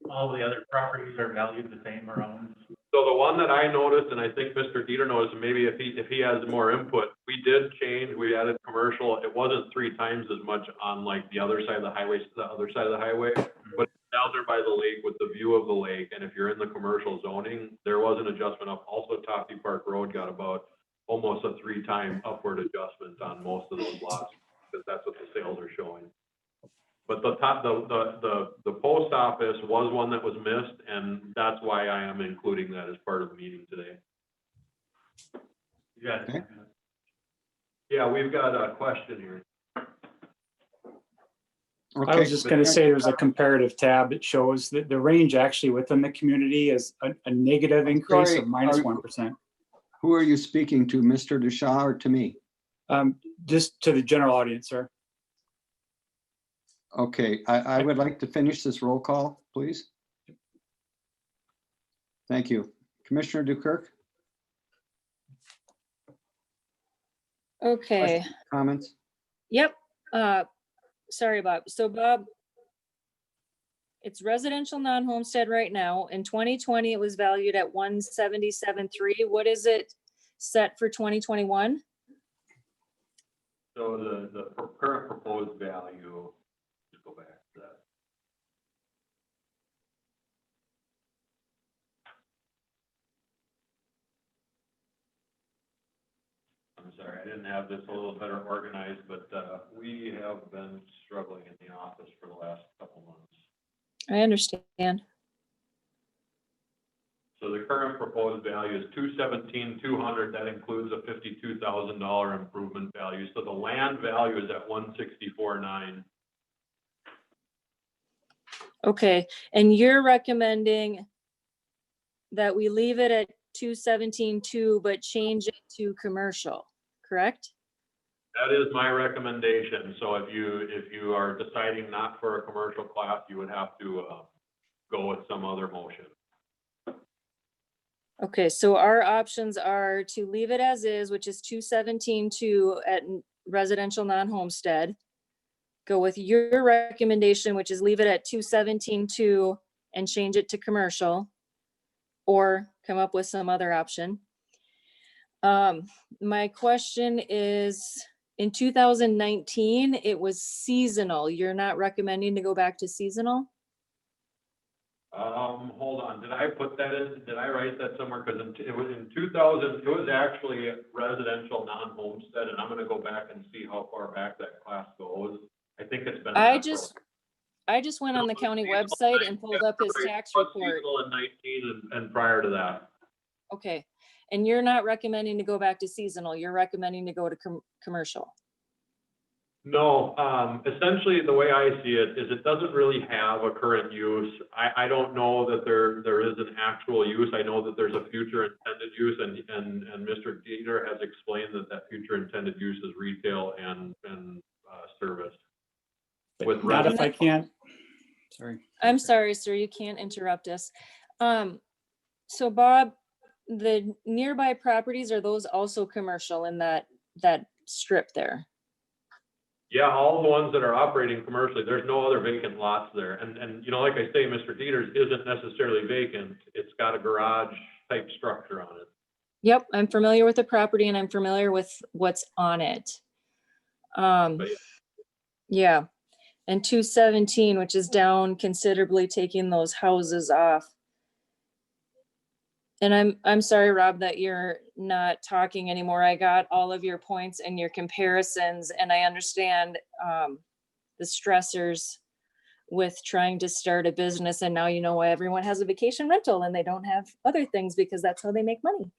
All the other properties are valued the same around? So the one that I noticed, and I think Mr. Dieter noticed, and maybe if he has more input, we did change, we added commercial. It wasn't 3 times as much on like the other side of the highway, but it's down there by the lake with the view of the lake. And if you're in the commercial zoning, there was an adjustment up. Also, Toffee Park Road got about almost a 3-time upward adjustment on most of those lots, because that's what the sales are showing. But the post office was one that was missed, and that's why I am including that as part of the meeting today. Yeah. Okay. Yeah, we've got a question here. Okay. I was just going to say there's a comparative tab that shows that the range actually within the community is a negative increase of minus 1%. Who are you speaking to, Mr. DeShaw or to me? Just to the general audience, sir. Okay, I would like to finish this roll call, please. Thank you. Commissioner Dukirk? Okay, Comments? yep. Sorry, Bob. So Bob, it's residential non-homestead right now. In 2020, it was valued at 177.3. What is it set for 2021? So the current proposed value, let's go back to that. sorry, I didn't have this a little better organized, but, we have been struggling in the office for the last couple months. I understand. So the current proposed value is 217,200. That includes a $52,000 improvement value. So the land value is at 164,900. Okay, and you're recommending that we leave it at 217,200, but change it to commercial, correct? That is my recommendation. So if you are deciding not for a commercial class, you would have to go with some other motion. Okay, so our options are to leave it as is, which is 217,200 at residential non-homestead. Go with your recommendation, which is leave it at 217,200 and change it to commercial, or come up with some other option. My question is, in 2019, it was seasonal. You're not recommending to go back to seasonal? Hold on, did I put that in, did I write that somewhere? Because it was in 2000, it was actually residential non-homestead, and I'm gonna go back and see how far back that class goes. I think it's been. I just went on the county website and pulled up his tax report. Seasonal in 19 and prior to that. Okay, and you're not recommending to go back to seasonal, you're recommending to go to commercial? No, essentially the way I see it is it doesn't really have a current use. I don't know that there is an actual use. I know that there's a future intended use, and Mr. Dieter has explained that future intended use is retail and service. With Not if I can't, sorry. I'm sorry, sir, you can't interrupt us. So Bob, the nearby properties, are those also commercial in that strip there? Yeah, all the ones that are operating commercially, there's no other vacant lots there. And you know, like I say, Mr. Dieter's isn't necessarily vacant. It's got a garage type structure on it. Yep, I'm familiar with the property and I'm familiar with what's on it. Yeah, and 217, which is down considerably, taking those houses off. And I'm sorry, Rob, that you're not talking anymore. I got all of your points and your comparisons, and I understand the stressors with trying to start a business. And now you know why everyone has a vacation rental and they don't have other things, because that's how they make money.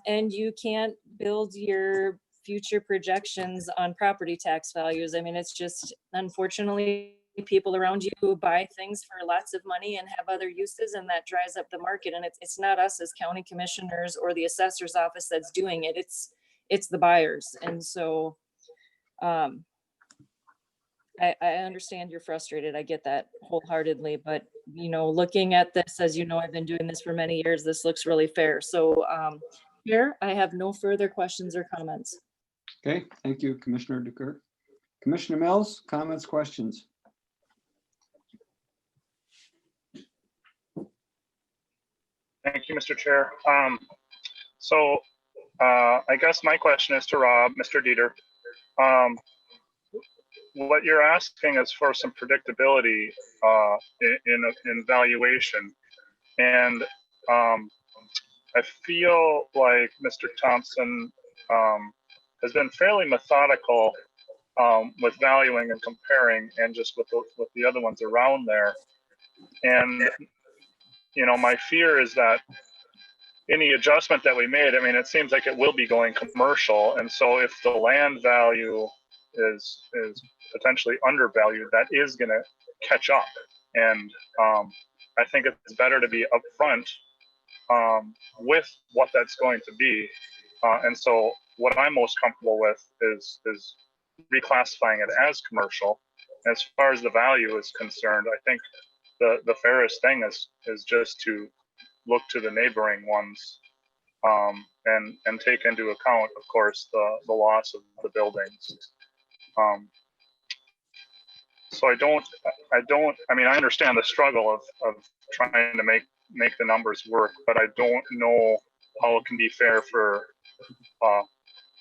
And you can't build your future projections on property tax values. I mean, it's just, unfortunately, people around you who buy things for lots of money and have other uses, and that dries up the market. And it's not us as county commissioners or the assessor's office that's doing it. It's the buyers. And so I understand you're frustrated. I get that wholeheartedly, but you know, looking at this, as you know, I've been doing this for many years, this looks really fair. So here, I have no further questions or comments. Okay, thank you, Commissioner DeKirk. Commissioner Mills, comments, questions? Thank you, Mr. Chair. I guess my question is to Rob, Mr. Dieter. What you're asking is for some predictability in valuation. And I feel like Mr. Thompson has been fairly methodical with valuing and comparing, and just with the other ones around there. And you know, my fear is that any adjustment that we made, I mean, it seems like it will be going commercial. And so if the land value is potentially undervalued, that is going to catch up. And I think it's better to be upfront with what that's going to be. And so what I'm most comfortable with is reclassifying it as commercial. As far as the value is concerned, I think the fairest thing is just to look to the neighboring ones and take into account, of course, the loss of the buildings. So I mean, I understand the struggle of trying to make the numbers work, but I don't know how it can be fair for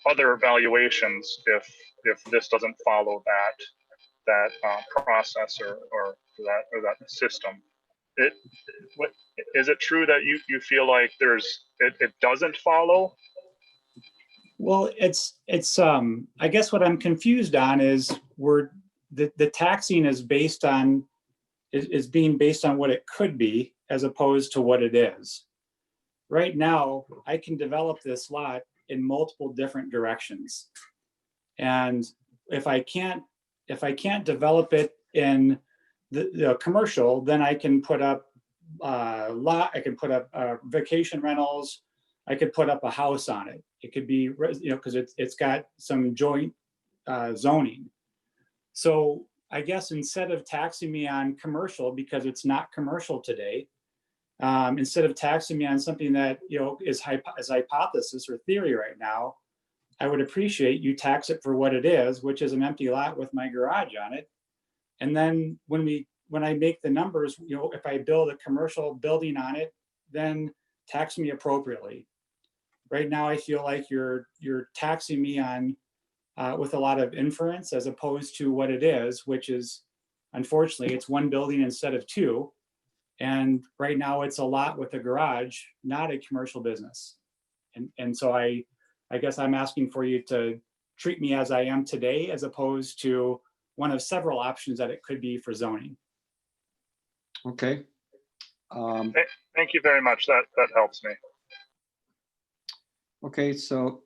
other evaluations if this doesn't follow that process or that system. Is it true that you feel like it doesn't follow Well, I guess what I'm confused on is the taxing is based on, is being based on what it could be as opposed to what it is. Right now, I can develop this lot in multiple different directions. And if I can't develop it in the commercial, then I can put up I can put up vacation rentals. I could put up a house on it. It could be, because it's got some joint zoning. So I guess instead of taxing me on commercial, because it's not commercial today, instead of taxing me on something that, is hypothesis or theory right now, I would appreciate you tax it for what it is, which is an empty lot with my garage on it. And then when I make the numbers, if I build a commercial building on it, then tax me appropriately. Right now, I feel like you're taxing me on with a lot of inference as opposed to what it is, which is, unfortunately, it's one building instead of two. And right now it's a lot with a garage, not a commercial business. And so I guess I'm asking for you to treat me as I am today, as opposed to one of several options that it could be for zoning. Okay. Thank you very much. That helps me. Okay, so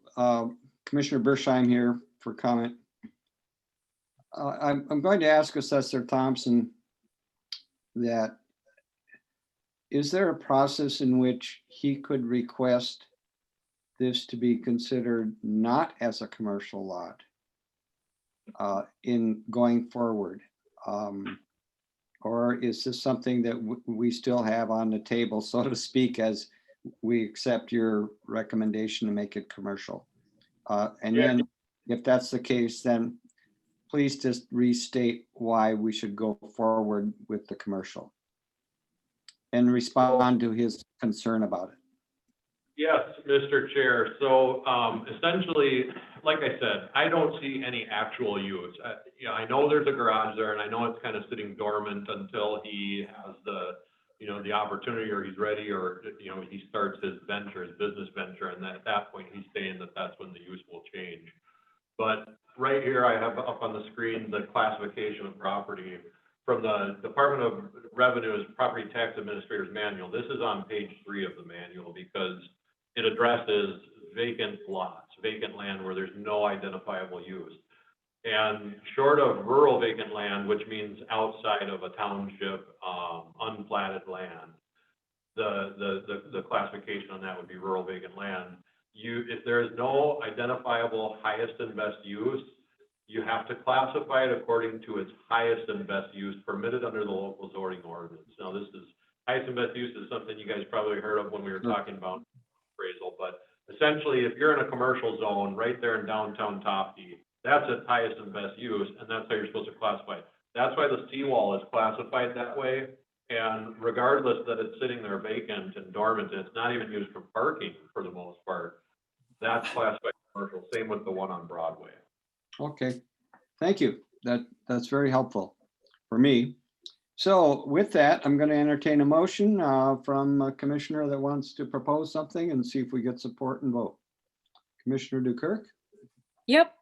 Commissioner Bersheim here for comment. I'm going to ask Assessor Thompson that, is there a process in which he could request this to be considered not as a commercial lot in going forward? Or is this something that we still have on the table, so to speak, as we accept your recommendation to make it commercial? And then if that's the case, then please just restate why we should go forward with the commercial and respond to his concern about it. Yes, Mr. Chair. So essentially, like I said, I don't see any actual use. I know there's a garage there, and I know it's kind of sitting dormant until he has the opportunity, or he's ready, or he starts his business venture, and then at that point he's saying that that's when the use will change. But right here, I have up on the screen the classification of property from the Department of Revenue's Property Tax Administrator's Manual. This is on page 3 of the manual because it addresses vacant lots, vacant land where there's no identifiable use. And short of rural vacant land, which means outside of a township, unplatted land, the classification on that would be rural vacant land. If there is no identifiable highest and best use, you have to classify it according to its highest and best use permitted under the local zoning ordinance. Now, this is highest and best use is something you guys probably heard of when we were talking about appraisal, but essentially, if you're in a commercial zone right there in downtown Tofte, that's its highest and best use, and that's how you're supposed to classify it. That's why the seawall is classified that way. And regardless that it's sitting there vacant and dormant, and it's not even used for parking for the most part, that's classified commercial. Same with the one on Broadway. Okay, thank you. That's very helpful for me. So with that, I'm going to entertain a motion from a commissioner that wants to propose something and see if we get support and vote. Commissioner Dukirk? Yep.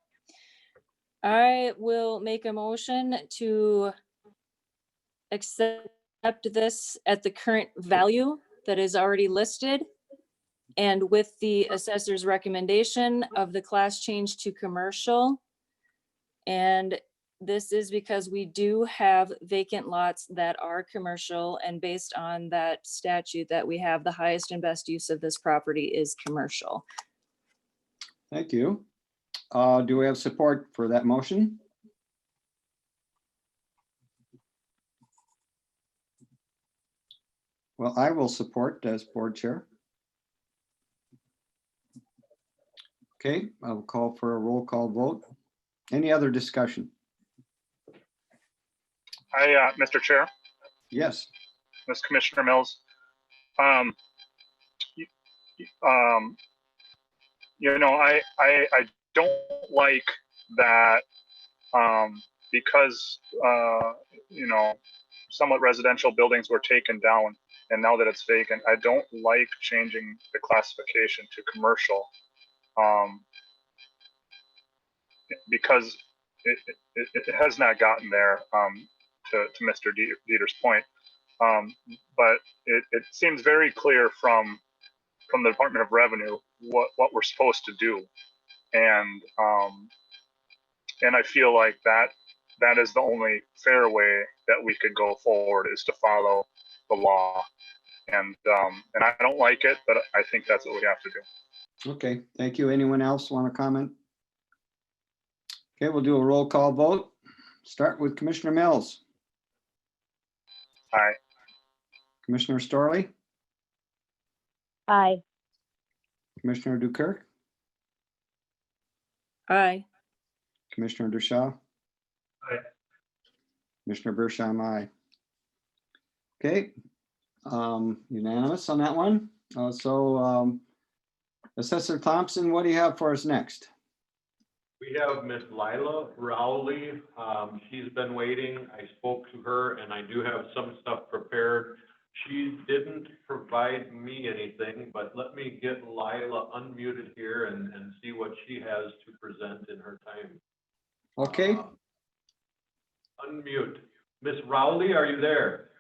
I will make a motion to accept this at the current value that is already listed, and with the assessor's recommendation of the class change to commercial. And this is because we do have vacant lots that are commercial, and based on that statute that we have, the highest and best use of this property is commercial. Thank you. Do we have support for that motion? Well, I will support as board chair. Okay, I'll call for a roll call vote. Any other discussion? Mr. Chair, Yes. Ms. Commissioner Mills. I don't like that because somewhat residential buildings were taken down, and now that it's vacant, I don't like changing the classification to commercial. because it has not gotten there, to Mr. Dieter's point. But it seems very clear from the Department of Revenue what we're supposed to do. And I feel like that is the only fair way that we could go forward, is to follow the law. And I don't like it, but I think that's what we have to do. Okay, thank you. Anyone else want to comment? Okay, we'll do a roll call vote. Start with Commissioner Mills. Aye. Commissioner Storley, Aye. Commissioner Dukirk, Aye. Commissioner Dushaw. Aye. Commissioner Bershon, aye. Okay, unanimous on that one. Assessor Thompson, what do you have for us next? We have Miss Lila Rowley. She's been waiting. I spoke to her and I do have some stuff prepared. She didn't provide me anything, but let me get Lila unmuted here and see what she has to present in her time. Okay. Unmute. Miss Rowley, are you there?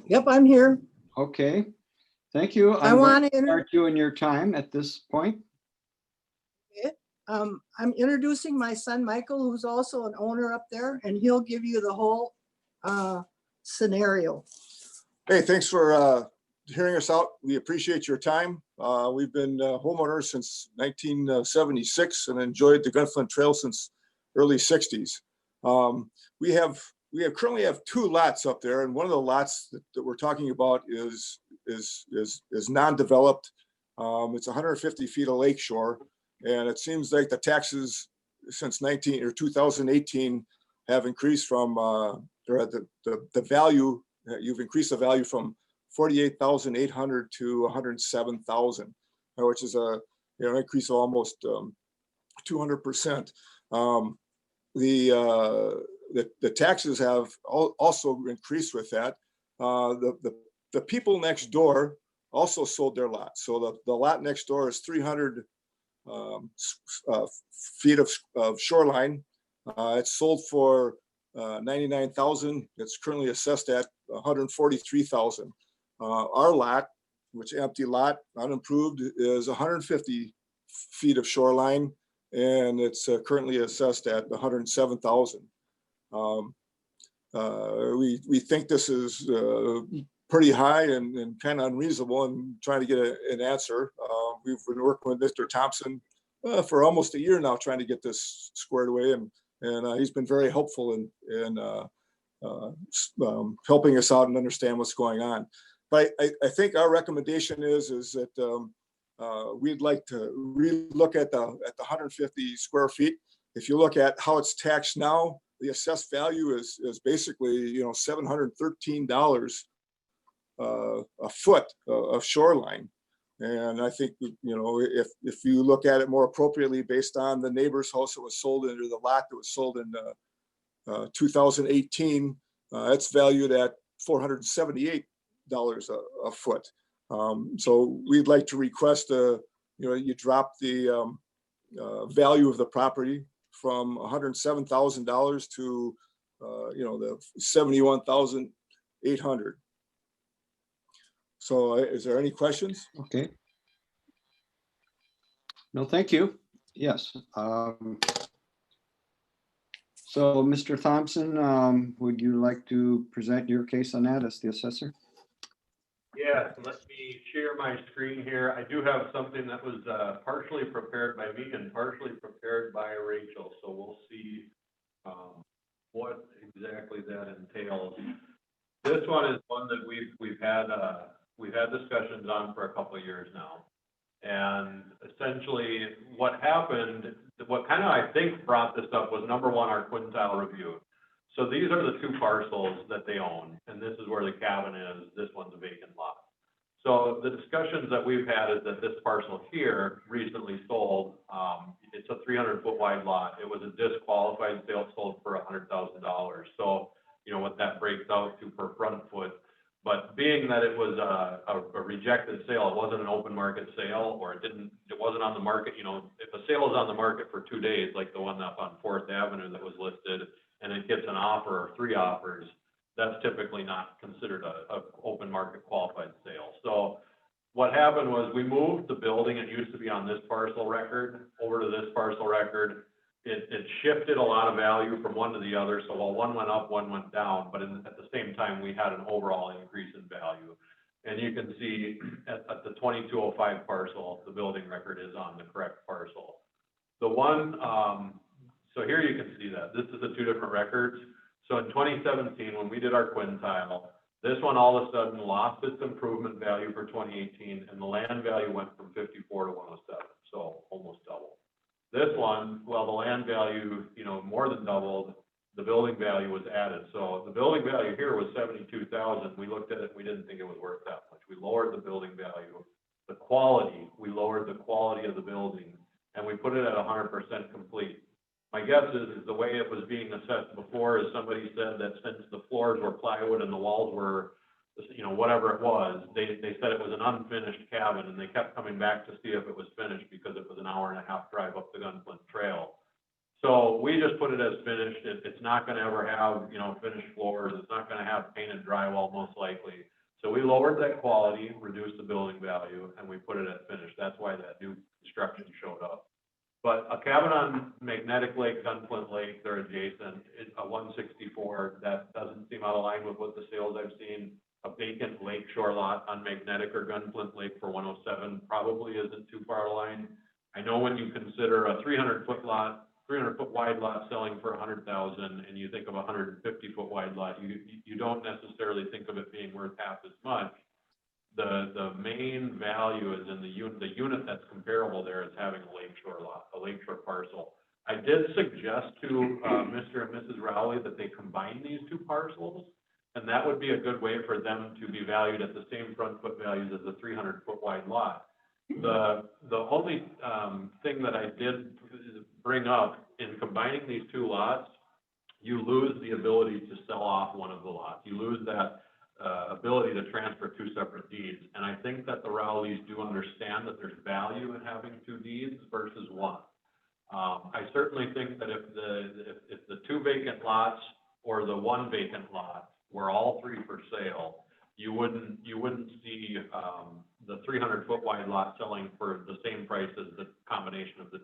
Yep, I'm here. Okay, thank you. I want to start you in your time at this point. I'm introducing my son, Michael, who's also an owner up there, and he'll give you the whole scenario. Hey, thanks for hearing us out. We appreciate your time. We've been homeowners since 1976 and enjoyed the Gunflint Trail since early 60s. We currently have 2 lots up there, and one of the lots that we're talking about is non-developed. It's 150 feet of lakeshore, and it seems like the taxes since 2018 have increased from the value. You've increased the value from 48,800 to 107,000, which is an increase of almost 200%. The taxes have also increased with that. The people next door also sold their lot. So the lot next door is 300 feet of shoreline. It's sold for 99,000. It's currently assessed at 143,000. Our lot, which empty lot, unimproved, is 150 feet of shoreline, and it's currently assessed at 107,000. We think this is pretty high and kind of unreasonable, and trying to get an answer. We've been working with Mr. Thompson for almost a year now, trying to get this squared away, and he's been very helpful in helping us out and understand what's going on. But I think our recommendation is that we'd like to relook at the 150 square feet. If you look at how it's taxed now, the assessed value is basically $713 a foot of shoreline. And I think, if you look at it more appropriately based on the neighbor's house that was sold into the lot that was sold in 2018, it's valued at $478 a foot. So we'd like to request you drop the value of the property from $107,000 to the $71,800. So is there any questions? Okay. No, thank you. Yes. So Mr. Thompson, would you like to present your case on that as the assessor? Yes, let me share my screen here. I do have something that was partially prepared by me and partially prepared by Rachel. So we'll see what exactly that entails. This one is one that we've had discussions on for a couple of years now. And essentially what happened, what kind of I think brought this up was, number one, our quintile review. So these are the 2 parcels that they own, and this is where the cabin is. This one's a vacant lot. So the discussions that we've had is that this parcel here recently sold. It's a 300-foot wide lot. It was a disqualified sale, sold for $100,000. So what that breaks out to per front foot But being that it was a rejected sale, it wasn't an open market sale, or it wasn't on the market, you know, if a sale is on the market for 2 days, like the one up on Fourth Avenue that was listed, and it gets an offer or 3 offers, that's typically not considered a open market qualified sale. So what happened was we moved the building, it used to be on this parcel record, over to this parcel record. It shifted a lot of value from one to the other, so while one went up, one went down, but at the same time, we had an overall increase in value. And you can see at the 2205 parcel, the building record is on the correct parcel. The one, so here you can see that, this is the 2 different records. So in 2017, when we did our quintile, this one all of a sudden lost its improvement value for 2018, and the land value went from 54 to 107, so almost double. This one, well, the land value, you know, more than doubled, the building value was added. So the building value here was 72,000. We looked at it, we didn't think it was worth that much. We lowered the building value. The quality, we lowered the quality of the building, and we put it at 100% complete. My guess is the way it was being assessed before is somebody said that since the floors were plywood and the walls were, you know, whatever it was, they said it was an unfinished cabin, and they kept coming back to see if it was finished because it was an 1.5 hour drive up the Gunflint Trail. So we just put it as finished. It's not going to ever have, you know, finished floors. It's not going to have painted drywall most likely. So we lowered that quality, reduced the building value, and we put it at finished. That's why that new construction showed up. But a cabin on Magnetic Lake, Gunflint Lake, they're adjacent. It's a 164. That doesn't seem out of line with what the sales I've seen. A vacant lakeshore lot on Magnetic or Gunflint Lake for 107 probably isn't too far line. I know when you consider a 300-foot lot, 300-foot wide lot selling for 100,000, and you think of a 150-foot wide lot, you don't necessarily think of it being worth half as much. The main value is in the unit that's comparable there is having a lakeshore lot, a lakeshore parcel. I did suggest to Mr. and Mrs. Rowley that they combine these 2 parcels. And that would be a good way for them to be valued at the same front foot values as the 300-foot wide lot. The only thing that I did bring up in combining these 2 lots, you lose the ability to sell off one of the lots. You lose that ability to transfer 2 separate deeds. And I think that the Rowleys do understand that there's value in having 2 deeds versus 1. I certainly think that if the 2 vacant lots or the 1 vacant lot were all 3 for sale, you wouldn't see the 300-foot wide lot selling for the same price as the combination of the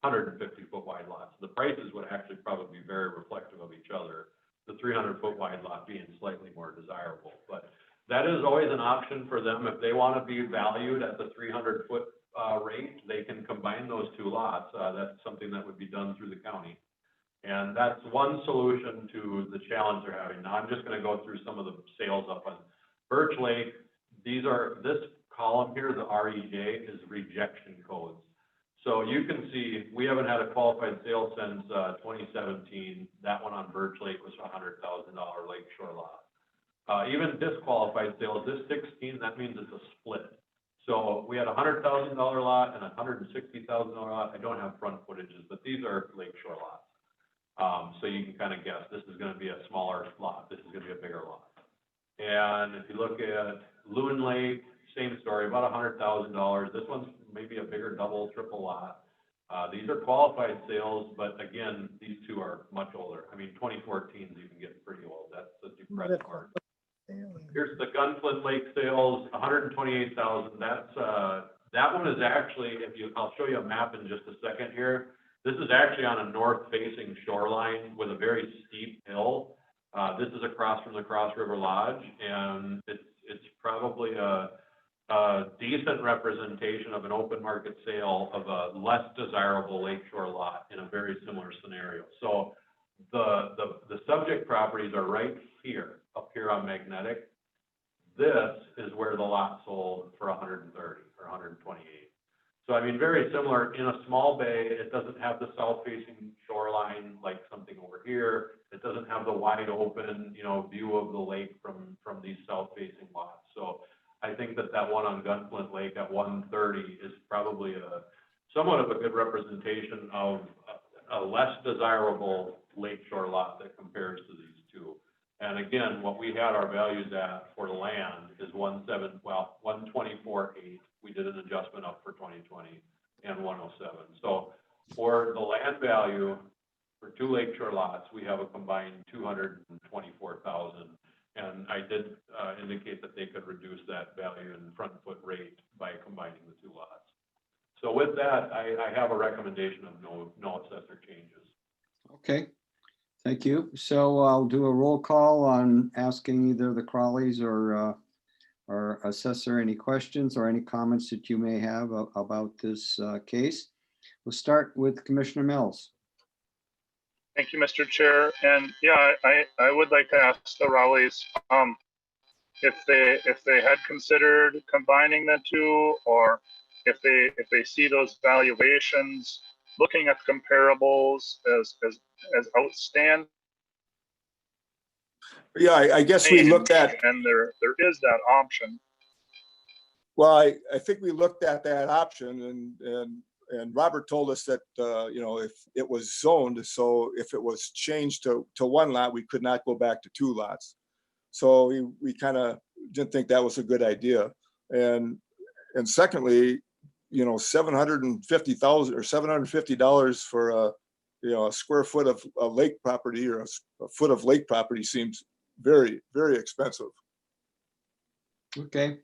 250-foot wide lots. The prices would actually probably be very reflective of each other, the 300-foot wide lot being slightly more desirable. But that is always an option for them. If they want to be valued at the 300-foot rate, they can combine those 2 lots. That's something that would be done through the county. And that's one solution to the challenge they're having. Now, I'm just going to go through some of the sales up on Birch Lake. This column here, the REJ, is rejection codes. So you can see we haven't had a qualified sale since 2017. That one on Birch Lake was a $100,000 lakeshore lot. Even disqualified sales, this 16, that means it's a split. So we had a $100,000 lot and a $160,000 lot. I don't have front footages, but these are lakeshore lots. So you can kind of guess this is going to be a smaller lot. This is going to be a bigger lot. And if you look at Loon Lake, same story, about $100,000. This one's maybe a bigger double, triple lot. These are qualified sales, but again, these 2 are much older. I mean, 2014 is even getting pretty old. That's the depressing part. Here's the Gunflint Lake sales, 128,000. That one is actually, I'll show you a map in just a second here. This is actually on a north-facing shoreline with a very steep hill. This is across from the Cross River Lodge, and it's probably a decent representation of an open market sale of a less desirable lakeshore lot in a very similar scenario. So the subject properties are right here, up here on Magnetic. This is where the lot sold for 130 or 128. So I mean, very similar in a small bay. It doesn't have the south-facing shoreline like something over here. It doesn't have the wide open, view of the lake from these south-facing lots. So I think that one on Gunflint Lake at 130 is probably somewhat of a good representation of a less desirable lakeshore lot that compares to these 2. And again, what we had our values at for the land is 124.8. We did an adjustment up for 2020 and 107. So for the land value for 2 lakeshore lots, we have a combined 224,000. And I did indicate that they could reduce that value in front foot rate by combining the 2 lots. So with that, I have a recommendation of no assessor changes. Okay, thank you. So I'll do a roll call on asking either the Crawleys or assessor any questions or any comments that you may have about this case. We'll start with Commissioner Mills. Thank you, Mr. Chair. And yeah, I would like to ask the Rowleys if they had considered combining the 2, or if they see those valuations, looking at comparables as outstanding. Yeah, I guess we looked at, and there is that option. well, I think we looked at that option, and Robert told us that, you know, if it was zoned, so if it was changed to 1 lot, we could not go back to 2 lots. So we kind of didn't think that was a good idea. And secondly, you know, $750,000 or $750 for a square foot of a lake property, or a foot of lake property, seems very, very expensive. Okay.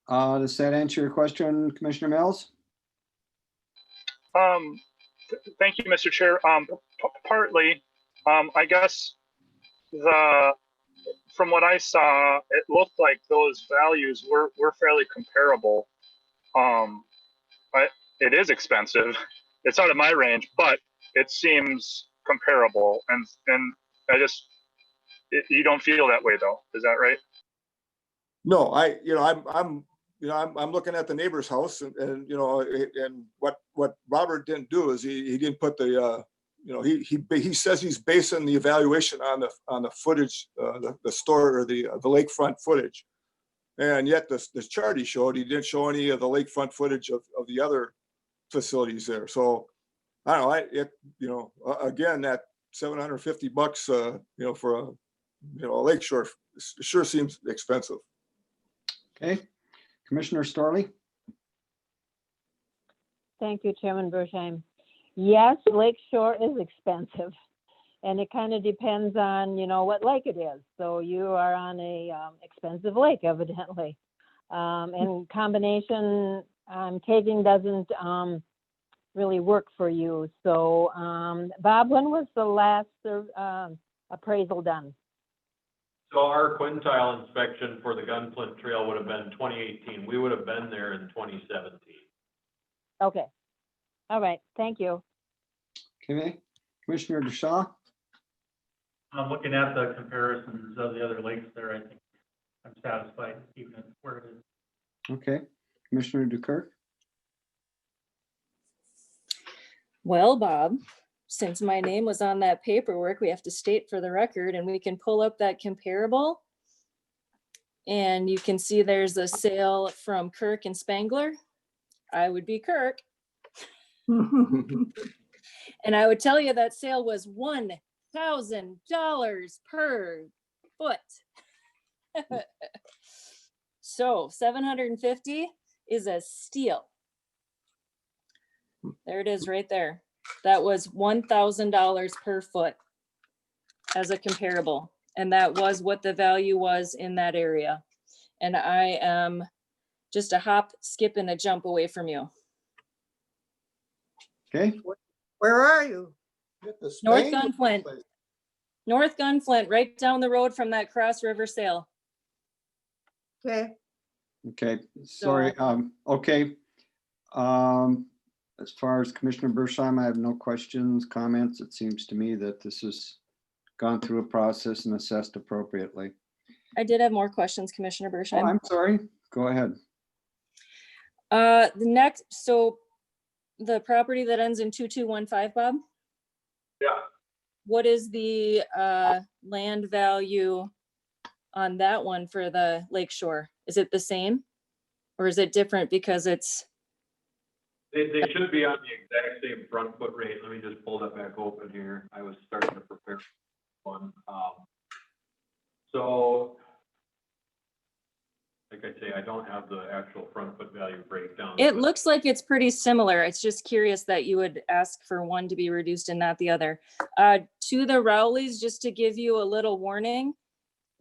Does that answer your question, Commissioner Mills? Thank you, Mr. Chair. Partly, I guess from what I saw, it looked like those values were fairly comparable. It is expensive. It's out of my range, but it seems comparable. And I just, you don't feel that way though. Is that right? No, I'm looking at the neighbor's house, and you know, and what Robert didn't do is he didn't put the, you know, he says he's basing the evaluation on the footage, the store, or the lakefront footage. And yet the chart he showed, he didn't show any of the lakefront footage of the other facilities there. So I don't know, again, that $750, you know, for a lakeshore sure seems expensive. Okay, Commissioner Storley. Thank you, Chairman Bertheim. Yes, Lakeshore is expensive, and it kind of depends on, you know, what lake it is. So you are on a expensive lake, evidently. And combination taking doesn't really work for you. So Bob, when was the last appraisal done? So our quintile inspection for the Gunflint Trail would have been 2018. We would have been there in 2017. Okay. All right. Thank you. Okay, Commissioner DeShaw. I'm looking at the comparisons of the other lakes there. I think I'm satisfied even where it is. Okay, Commissioner DeKirk. Well, Bob, since my name was on that paperwork, we have to state for the record, and we can pull up that comparable. And you can see there's a sale from Kirk and Spangler. I would be Kirk. And I would tell you that sale was $1,000 per foot. So 750 is a steal. There it is right there. That was $1,000 per foot as a comparable. And that was what the value was in that area. And I am just a hop, skip, and a jump away from you. Okay. Where are you? North Gunflint. North Gunflint, right down the road from that Cross River sale. Okay. Okay, sorry, okay. As far as Commissioner Bertheim, I have no questions, comments. It seems to me that this has gone through a process and assessed appropriately. I did have more questions, Commissioner Bertheim. Oh, I'm sorry, go ahead. The next, so the property that ends in 2215, Bob? Yeah. What is the land value on that one for the lakeshore? Is it the same? Or is it different because it's? They should be on the exact same front foot rate. Let me just pull that back open here. I was starting to prepare one. So, like I say, I don't have the actual front foot value breakdown. It but- looks like it's pretty similar. It's just curious that you would ask for one to be reduced and not the other. To the Rowleys, just to give you a little warning,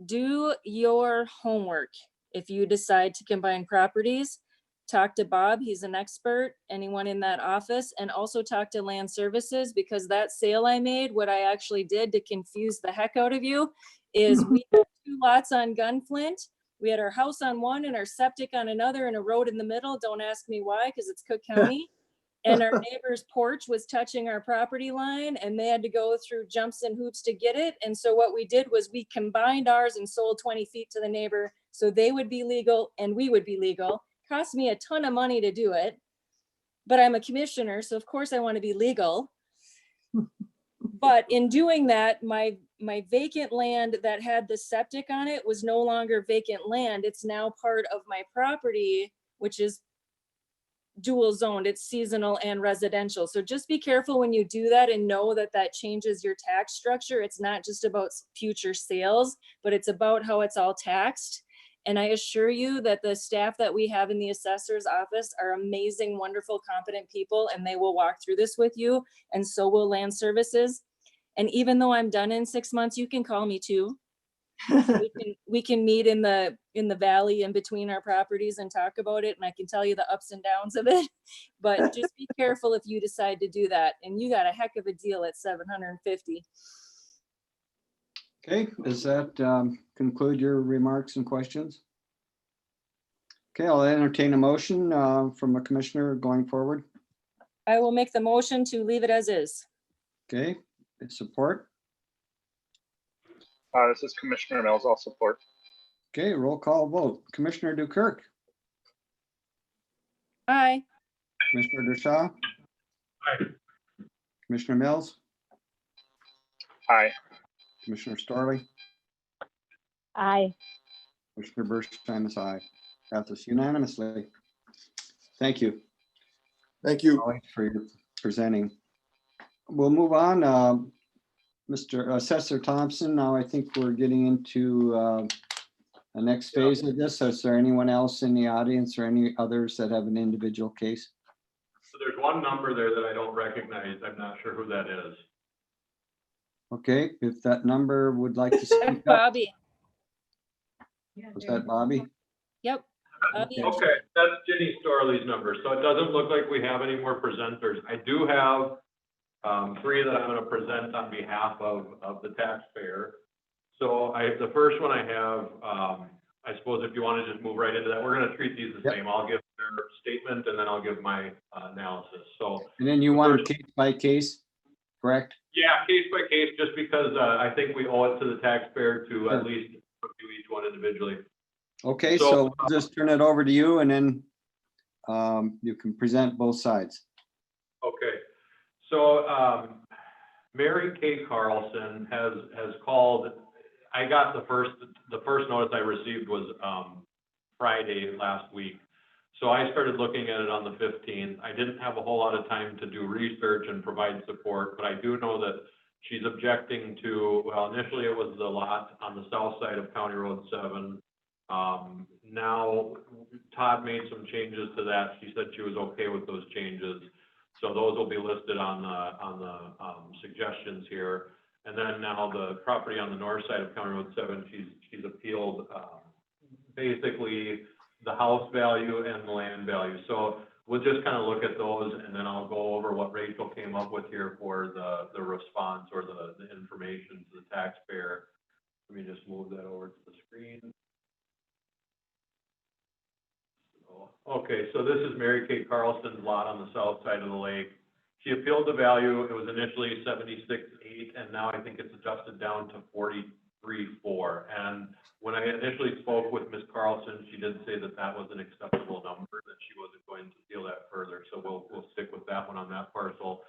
do your homework. If you decide to combine properties, talk to Bob, he's an expert, anyone in that office, and also talk to Land Services, because that sale I made, what I actually did to confuse the heck out of you is we had 2 lots on Gunflint. We had our house on one and our septic on another and a road in the middle. Don't ask me why, because it's Cook County. And our neighbor's porch was touching our property line and they had to go through jumps and hoops to get it. And so what we did was we combined ours and sold 20 feet to the neighbor so they would be legal and we would be legal. Cost me a ton of money to do it, but I'm a commissioner, so of course I want to be legal. But in doing that, my vacant land that had the septic on it was no longer vacant land. It's now part of my property, which is dual zoned. It's seasonal and residential. So just be careful when you do that and know that that changes your tax structure. It's not just about future sales, but it's about how it's all taxed. And I assure you that the staff that we have in the assessor's office are amazing, wonderful, competent people, and they will walk through this with you. And so will Land Services. And even though I'm done in 6 months, you can call me too. We can meet in the valley in between our properties and talk about it. And I can tell you the ups and downs of it, but just be careful if you decide to do that. And you got a heck of a deal at 750. Okay, does that conclude your remarks and questions? Okay, I'll entertain a motion from a commissioner going forward. I will make the motion to leave it as is. Okay, support. This is Commissioner Mills, I'll support. Okay, roll call vote. Commissioner Dukirk, Aye. Commissioner Dershaw, Aye. Commissioner Mills, Aye. Commissioner Storley, Aye. Commissioner Berstein is aye. Passes unanimously. Thank you. Thank you. For your presenting. We'll move on. Mr. Assessor Thompson, now I think we're getting into the next phase of this. Is there anyone else in the audience or any others that have an individual case? So there's one number there that I don't recognize. I'm not sure who that is. Okay, if that number would like to speak That's up. Bobby. Was that Bobby? Yep. Bobby. Okay, that's Jenny Storley's number. So it doesn't look like we have any more presenters. I do have 3 that I'm going to present on behalf of the taxpayer. So the first one I have, I suppose if you want to just move right into that, we're going to treat these the same. I'll give their statement and then I'll give my analysis. So. And then you want case by case, correct? Yeah, case by case, just because I think we owe it to the taxpayer to at least review each one individually. Okay, so we'll just turn it over to you and then you can present both sides. Okay, so Mary Kay Carlson has called. I got the first notice I received was Friday last week. So I started looking at it on the 15th. I didn't have a whole lot of time to do research and provide support, but I do know that she's objecting to, well, initially it was the lot on the south side of County Road 7. Now Todd made some changes to that. She said she was okay with those changes. So those will be listed on the suggestions here. And then now the property on the north side of County Road 7, she's appealed basically the house value and the land value. So we'll just kind of look at those and then I'll go over what Rachel came up with here for the response or the information to the taxpayer. Let me just move that over to the screen. Okay, so this is Mary Kay Carlson's lot on the south side of the lake. She appealed the value. It was initially 76.8, and now I think it's adjusted down to 43.4. And when I initially spoke with Ms. Carlson, she did say that that was an acceptable number, that she wasn't going to appeal that further. So we'll stick with that one on that parcel.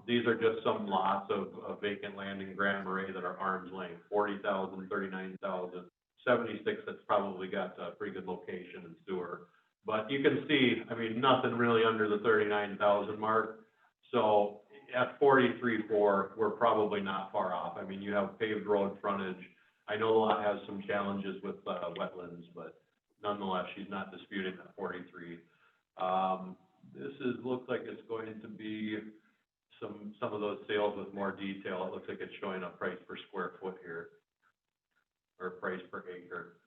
These are just some lots of vacant land in Grand Marais that are arm's length, 40,000, 39,000, 76 that's probably got a pretty good location and sewer. But you can see, I mean, nothing really under the 39,000 mark. So at 43.4, we're probably not far off. I mean, you have paved road frontage. I know the lot has some challenges with wetlands, but nonetheless, she's not disputing that 43. This looks like it's going to be some of those sales with more detail. It looks like it's showing a price per square foot here, or price per acre.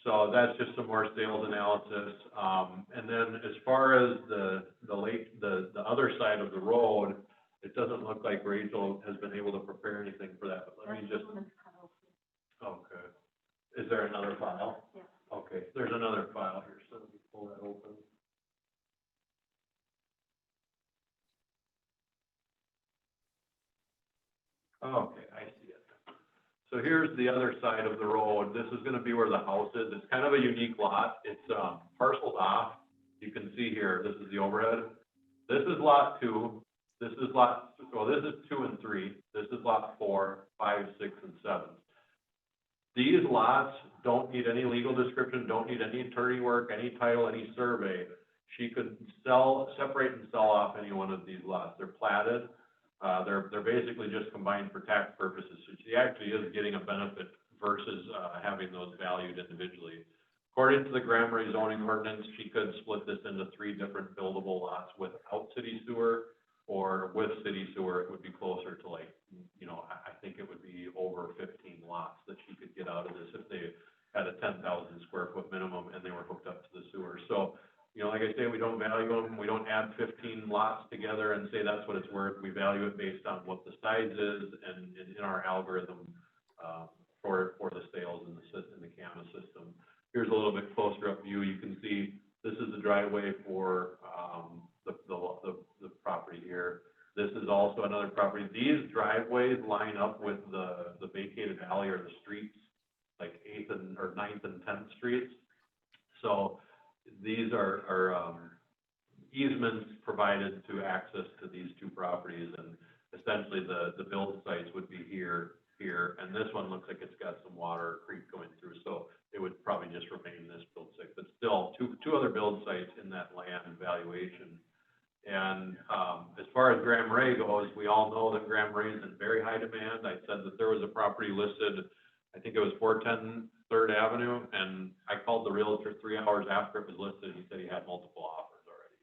So that's just some more sales analysis. And then as far as the other side of the road, it doesn't look like Rachel has been able to prepare anything for that, but let me just. Okay. Is there another file? Yeah. Okay, there's another file here, so let me pull that open. Okay, I see it. So here's the other side of the road. This is gonna be where the house is. It's kind of a unique lot. It's parceled off. You can see here, this is the overhead. This is lot 2. This is lot, well, this is 2 and 3. This is lot 4, 5, 6, and 7. These lots don't need any legal description, don't need any attorney work, any title, any survey. She could separate and sell off any one of these lots. They're platted. They're basically just combined for tax purposes. So she actually is getting a benefit versus having those valued individually. According to the Grand Marais zoning ordinance, she could split this into 3 different buildable lots without city sewer, or with city sewer, it would be closer to like, you know, I think it would be over 15 lots that she could get out of this if they had a 10,000 square foot minimum and they were hooked up to the sewer. So, you know, like I say, we don't value them. We don't add 15 lots together and say that's what it's worth. We value it based on what the size is and in our algorithm for the sales in the CAMA system. Here's a little bit closer up view. You can see this is the driveway for the property here. This is also another property. These driveways line up with the vacated alley or the streets, like 9th and 10th streets. So these are easements provided to access to these 2 properties, and essentially the build sites would be here, and this one looks like it's got some water creek going through, so it would probably just remain this build site, but still two other build sites in that land valuation. And as far as Grand Marais goes, we all know that Grand Marais is in very high demand. I said that there was a property listed, I think it was 410 3rd Avenue, and I called the realtor 3 hours after it was listed. He said he had multiple offers already.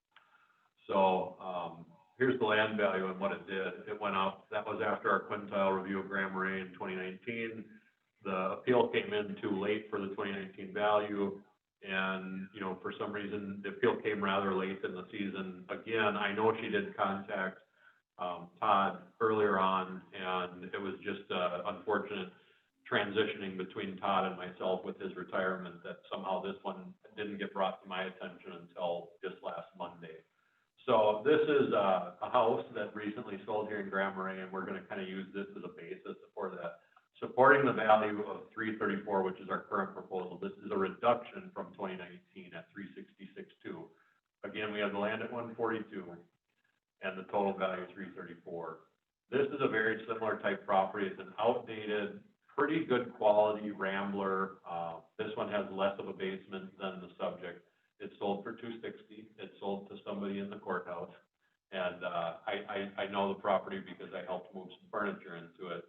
So here's the land value and what it did. It went up. That was after our quintile review of Grand Marais in 2019. The appeal came in too late for the 2019 value. And, you know, for some reason, the appeal came rather late in the season. Again, I know she did contact Todd earlier on, and it was just unfortunate transitioning between Todd and myself with his retirement that somehow this one didn't get brought to my attention until just last Monday. So this is a house that recently sold here in Grand Marais, and we're going to kind of use this as a basis for that. Supporting the value of 334, which is our current proposal. This is a reduction from 2019 at 366.2. Again, we have the land at 142 and the total value 334. This is a very similar type property. It's an outdated, pretty good quality Rambler. This one has less of a basement than the subject. It sold for $260. It sold to somebody in the courthouse. And I know the property because I helped move some furniture into it.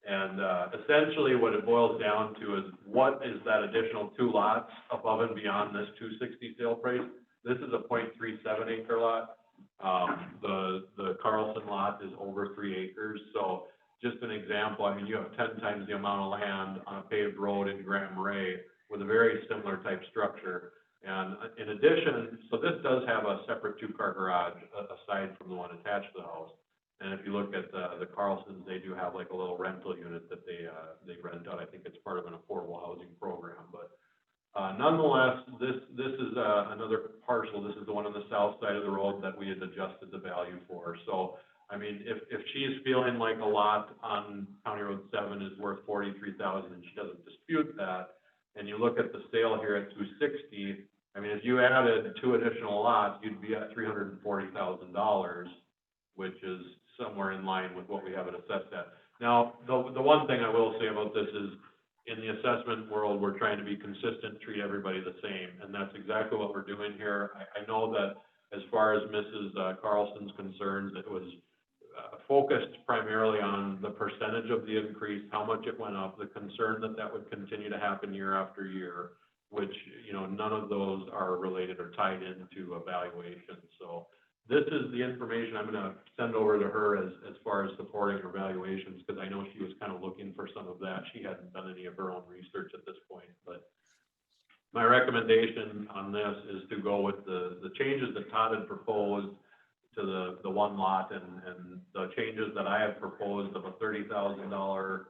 And essentially what it boils down to is what is that additional 2 lots above and beyond this 260 sale price? This is a 0.37 acre lot. The Carlson lot is over 3 acres. So just an example, I mean, you have 10 times the amount of land on a paved road in Grand Marais with a very similar type structure. And in addition, so this does have a separate 2-car garage aside from the one attached to the house. And if you look at the Carlsons, they do have like a little rental unit that they rent out. I think it's part of an affordable housing program. But nonetheless, this is another parcel. This is the one on the south side of the road that we had adjusted the value for. So, I mean, if she's feeling like a lot on County Road 7 is worth $43,000 and she doesn't dispute that, and you look at the sale here at 260, I mean, if you added 2 additional lots, you'd be at $340,000, which is somewhere in line with what we have it assessed at. Now, the one thing I will say about this is, in the assessment world, we're trying to be consistent, treat everybody the same, and that's exactly what we're doing here. I know that as far as Mrs. Carlson's concerned, it was focused primarily on the percentage of the increase, how much it went up, the concern that that would continue to happen year after year, which, you know, none of those are related or tied into evaluation. So this is the information I'm gonna send over to her as far as supporting her valuations, because I know she was kind of looking for some of that. She hadn't done any of her own research at this point, but my recommendation on this is to go with the changes that Todd had proposed to the one lot, and the changes that I have proposed of a $32,000,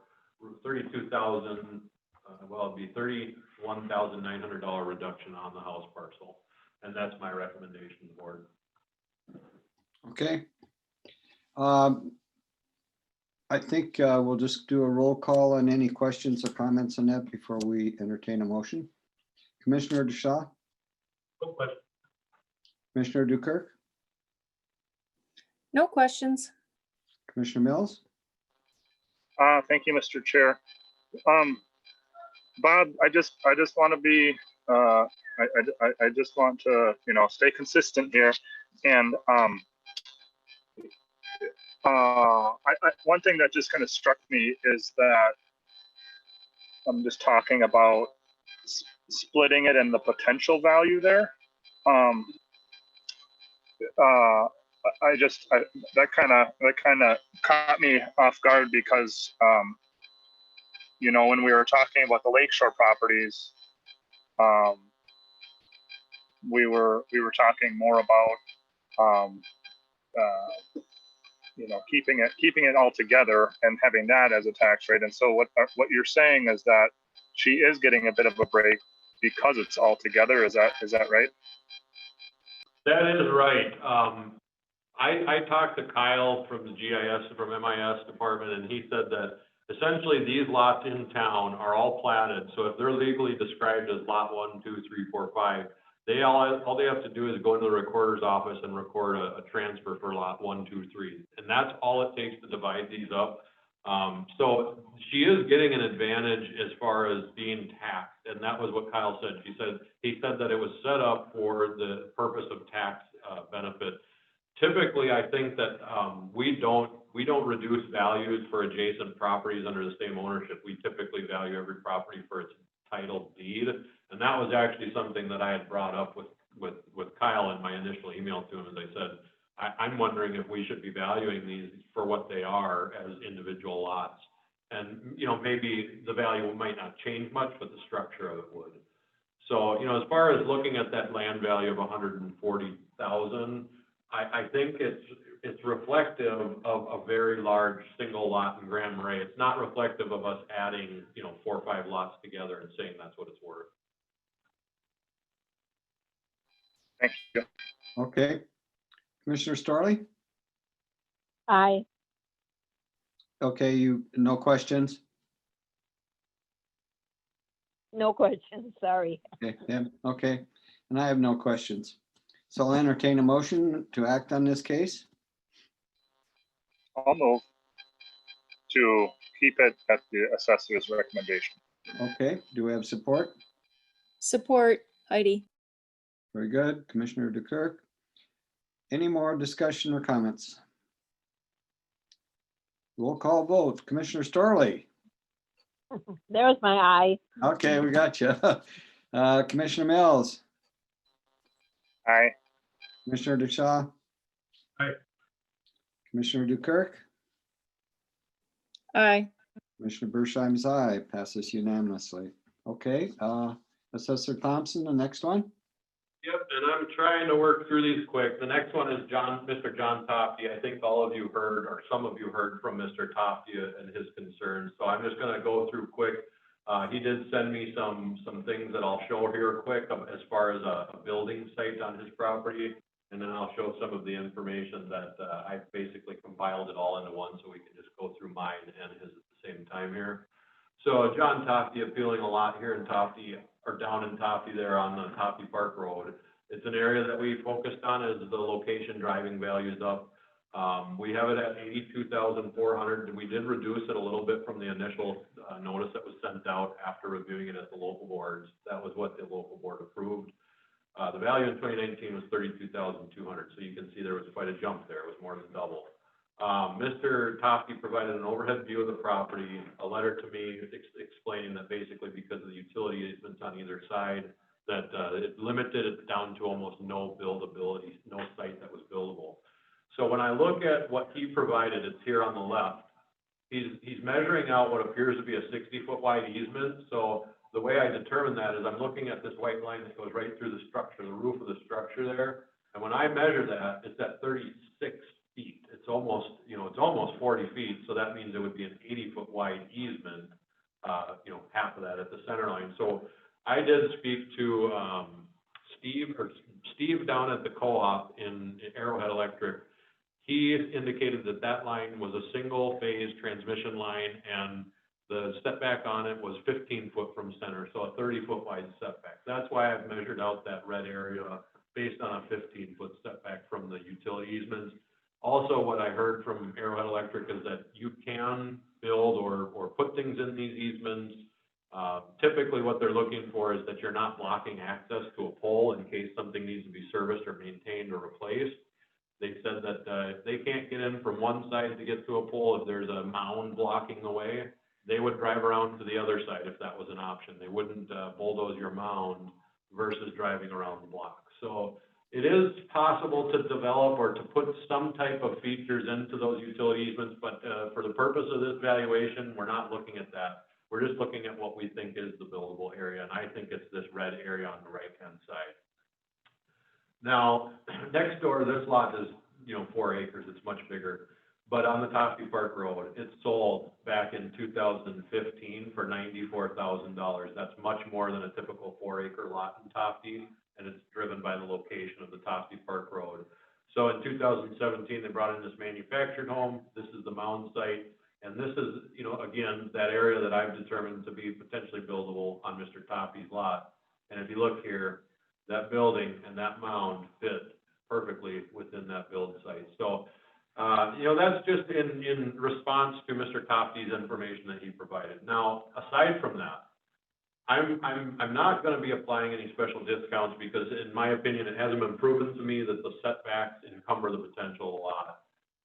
well, it'd be $31,900 reduction on the house parcel. And that's my recommendation to the board. Okay. I think we'll just do a roll call on any questions or comments on that before we entertain a motion. Commissioner DeShaw, No question. Commissioner Dukirk, No questions. Commissioner Mills. Thank you, Mr. Chair. Bob, I just want to be, I just want to, you know, stay consistent here. And one thing that just kind of struck me is that I'm just talking about splitting it and the potential value there. That kind of caught me off guard because, you know, when we were talking about the lakeshore properties, we were talking more about, you know, keeping it all together and having that as a tax rate. And so what you're saying is that she is getting a bit of a break because it's all together. Is that right? That is right. I talked to Kyle from the MIS department, and he said that essentially these lots in town are all platted. So if they're legally described as lot 1, 2, 3, 4, 5, all they have to do is go into the recorder's office and record a transfer for lot 1, 2, 3. And that's all it takes to divide these up. So she is getting an advantage as far as being taxed. And that was what Kyle said. He said that it was set up for the purpose of tax benefit. Typically, I think that we don't reduce values for adjacent properties under the same ownership. We typically value every property for its title deed. And that was actually something that I had brought up with Kyle in my initial email to him. As I said, I'm wondering if we should be valuing these for what they are as individual lots. And, you know, maybe the value might not change much, but the structure of it would. So, you know, as far as looking at that land value of 140,000, I think it's reflective of a very large single lot in Grand Marais. It's not reflective of us adding, you know, 4 or 5 lots together and saying that's what it's worth. Thank you. Okay. Commissioner Starley? Aye. Okay, no questions? No questions, sorry. Okay, yeah, okay. And I have no questions. So I'll entertain a motion to act on this case. I'll move to keep it at the assessor's recommendation. Okay, do we have support? Support, Heidi. Very good. Commissioner DeKirk. Any more discussion or comments? Roll call vote. Commissioner Starley. There's my eye. Okay, we got you. Commissioner Mills. Aye. Commissioner DeShaw. Aye. Commissioner DeKirk. Aye. Commissioner Bersheim's aye. Passes unanimously. Okay, Assessor Thompson, the next one. Yep, and I'm trying to work through these quick. The next one is Mr. John Tofty. I think all of you heard, or some of you heard from Mr. Tofty and his concerns. So I'm just gonna go through quick. He did send me some things that I'll show here quick as far as a building site on his property. And then I'll show some of the information that I've basically compiled it all into one, so we can just go through mine and his at the same time here. So John Tofty appealing a lot here in Tofty, or down in Tofty there on the Tofty Park Road. It's an area that we focused on as the location driving values up. We have it at 82,400. We did reduce it a little bit from the initial notice that was sent out after reviewing it at the local boards. That was what the local board approved. The value in 2019 was 32,200. So you can see there was quite a jump there. It was more than double. Mr. Toffey provided an overhead view of the property, a letter to me explaining that basically because of the utility easements on either side, that it limited it down to almost no buildability, no site that was buildable. So when I look at what he provided, it's here on the left. He's measuring out what appears to be a 60-foot wide easement. So the way I determine that is I'm looking at this white line that goes right through the structure, the roof of the structure there. And when I measure that, it's at 36 feet. It's almost, it's almost 40 feet. So that means it would be an 80-foot wide easement, half of that at the center line. So I did speak to Steve down at the co-op in Arrowhead Electric. He indicated that that line was a single phase transmission line and the setback on it was 15 foot from center, so a 30-foot wide setback. That's why I've measured out that red area based on a 15-foot setback from the utility easements. Also, what I heard from Arrowhead Electric is that you can build or put things in these easements. Typically what they're looking for is that you're not blocking access to a pole in case something needs to be serviced or maintained or replaced. They said that if they can't get in from one side to get to a pole, if there's a mound blocking the way, they would drive around to the other side if that was an option. They wouldn't bulldoze your mound versus driving around the block. So it is possible to develop or to put some type of features into those utility easements, but for the purpose of this valuation, we're not looking at that. We're just looking at what we think is the buildable area, and I think it's this red area on the right-hand side. Now, next door, this lot is, 4 acres, it's much bigger. But on the Toffey Park Road, it sold back in 2015 for $94,000. That's much more than a typical 4-acre lot in Toffey, and it's driven by the location of the Toffey Park Road. So in 2017, they brought in this manufactured home. This is the mound site. And this is, again, that area that I've determined to be potentially buildable on Mr. Toffey's lot. And if you look here, that building and that mound fit perfectly within that build site. So, that's just in response to Mr. Toffey's information that he provided. Now, aside from that, I'm not going to be applying any special discounts because, in my opinion, it hasn't been proven to me that the setbacks encumber the potential a lot.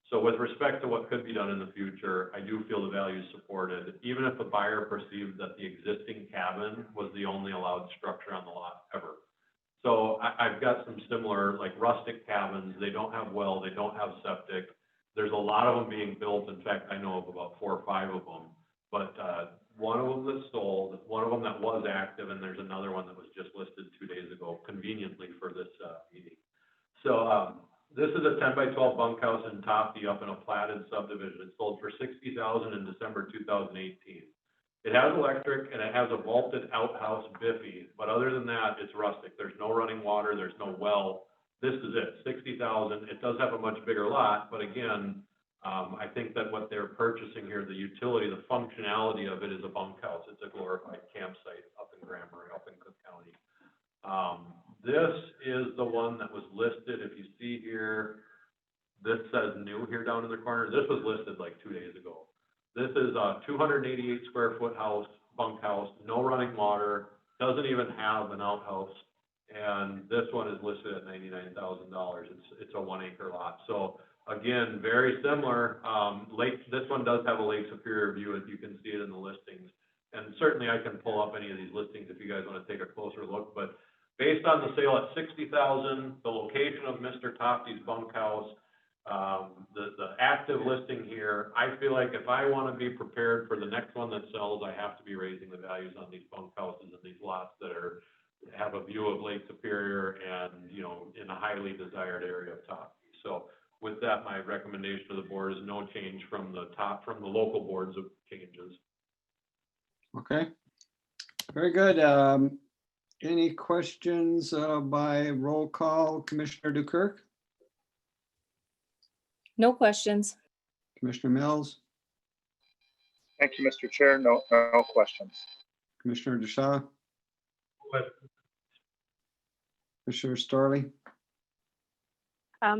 So with respect to what could be done in the future, I do feel the value is supported, even if a buyer perceived that the existing cabin was the only allowed structure on the lot ever. So I've got some similar, like rustic cabins. They don't have well, they don't have septic. There's a lot of them being built. In fact, I know of about 4 or 5 of them, but one of them that's sold, one of them that was active, and there's another one that was just listed 2 days ago, conveniently for this meeting. So this is a 10 by 12 bunkhouse in Toffey up in a platted subdivision. It sold for $60,000 in December 2018. It has electric and it has a vaulted outhouse biffy, but other than that, it's rustic. There's no running water, there's no well. This is it, $60,000. It does have a much bigger lot, but again, I think that what they're purchasing here, the utility, the functionality of it is a bunkhouse. It's a glorified campsite up in Grand Marais, up in Cook County. This is the one that was listed. If you see here, this says new here down in the corner. This was listed like 2 days ago. This is a 288 square foot house, bunkhouse, no running water, doesn't even have an outhouse. And this one is listed at $99,000. It's a 1 acre lot. So again, very similar. This one does have a Lake Superior view, if you can see it in the listings. And certainly I can pull up any of these listings if you guys want to take a closer look. But based on the sale at $60,000, the location of Mr. Toffey's bunkhouse, the active listing here, I feel like if I want to be prepared for the next one that sells, I have to be raising the values on these bunkhouses and these lots that have a view of Lake Superior and, in a highly desired area of Toffey. So with that, my recommendation to the board is no change from the local boards of changes. Okay, very good. Any questions by roll call? Commissioner Dukirk? No questions. Commissioner Mills? Thank you, Mr. Chair. No questions. Commissioner DeShaw? Commissioner Starley?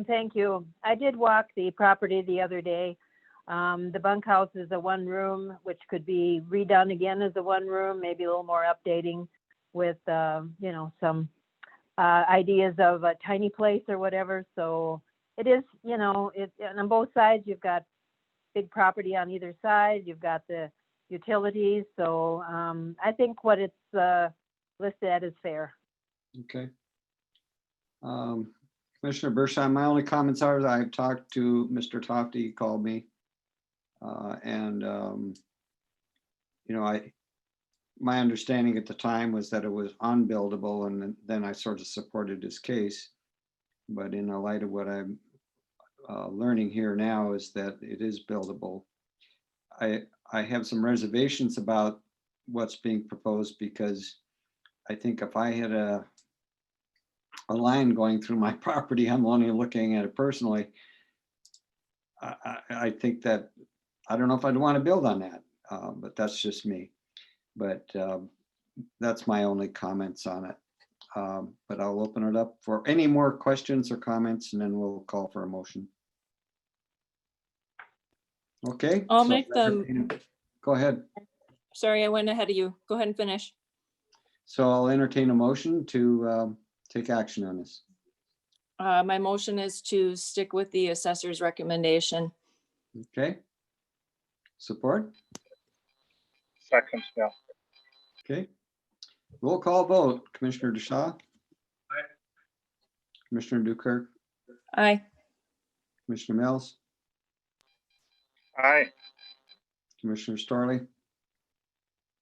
Thank you. I did walk the property the other day. The bunkhouse is a 1 room, which could be redone again as a 1 room, maybe a little more updating with, some ideas of a tiny place or whatever. So it is, you know, and on both sides, you've got big property on either side, you've got the utilities, so, I think what it's, listed at is fair. Okay. Commissioner Bershon, my only comments are that I've talked to Mr. Tofty, he called me. You know, my understanding at the time was that it was unbuildable, and then I sort of supported his case. But in the light of what I'm learning here now is that it is buildable. I have some reservations about what's being proposed, because I think if I had a line going through my property, I'm only looking at it personally. I think that, I don't know if I'd want to build on that, but that's just me. But that's my only comments on it. But I'll open it up for any more questions or comments, and then we'll call for a motion. Okay. I'll so make them. Go ahead. Sorry, I went ahead of you. Go ahead and finish. So I'll entertain a motion to take action on this. My motion is to stick with the assessor's recommendation. Okay. Support? Second, yeah. Okay. Roll call vote. Commissioner DeShaw? Aye. Commissioner Dukirk? Aye. Commissioner Mills? Aye. Commissioner Storley?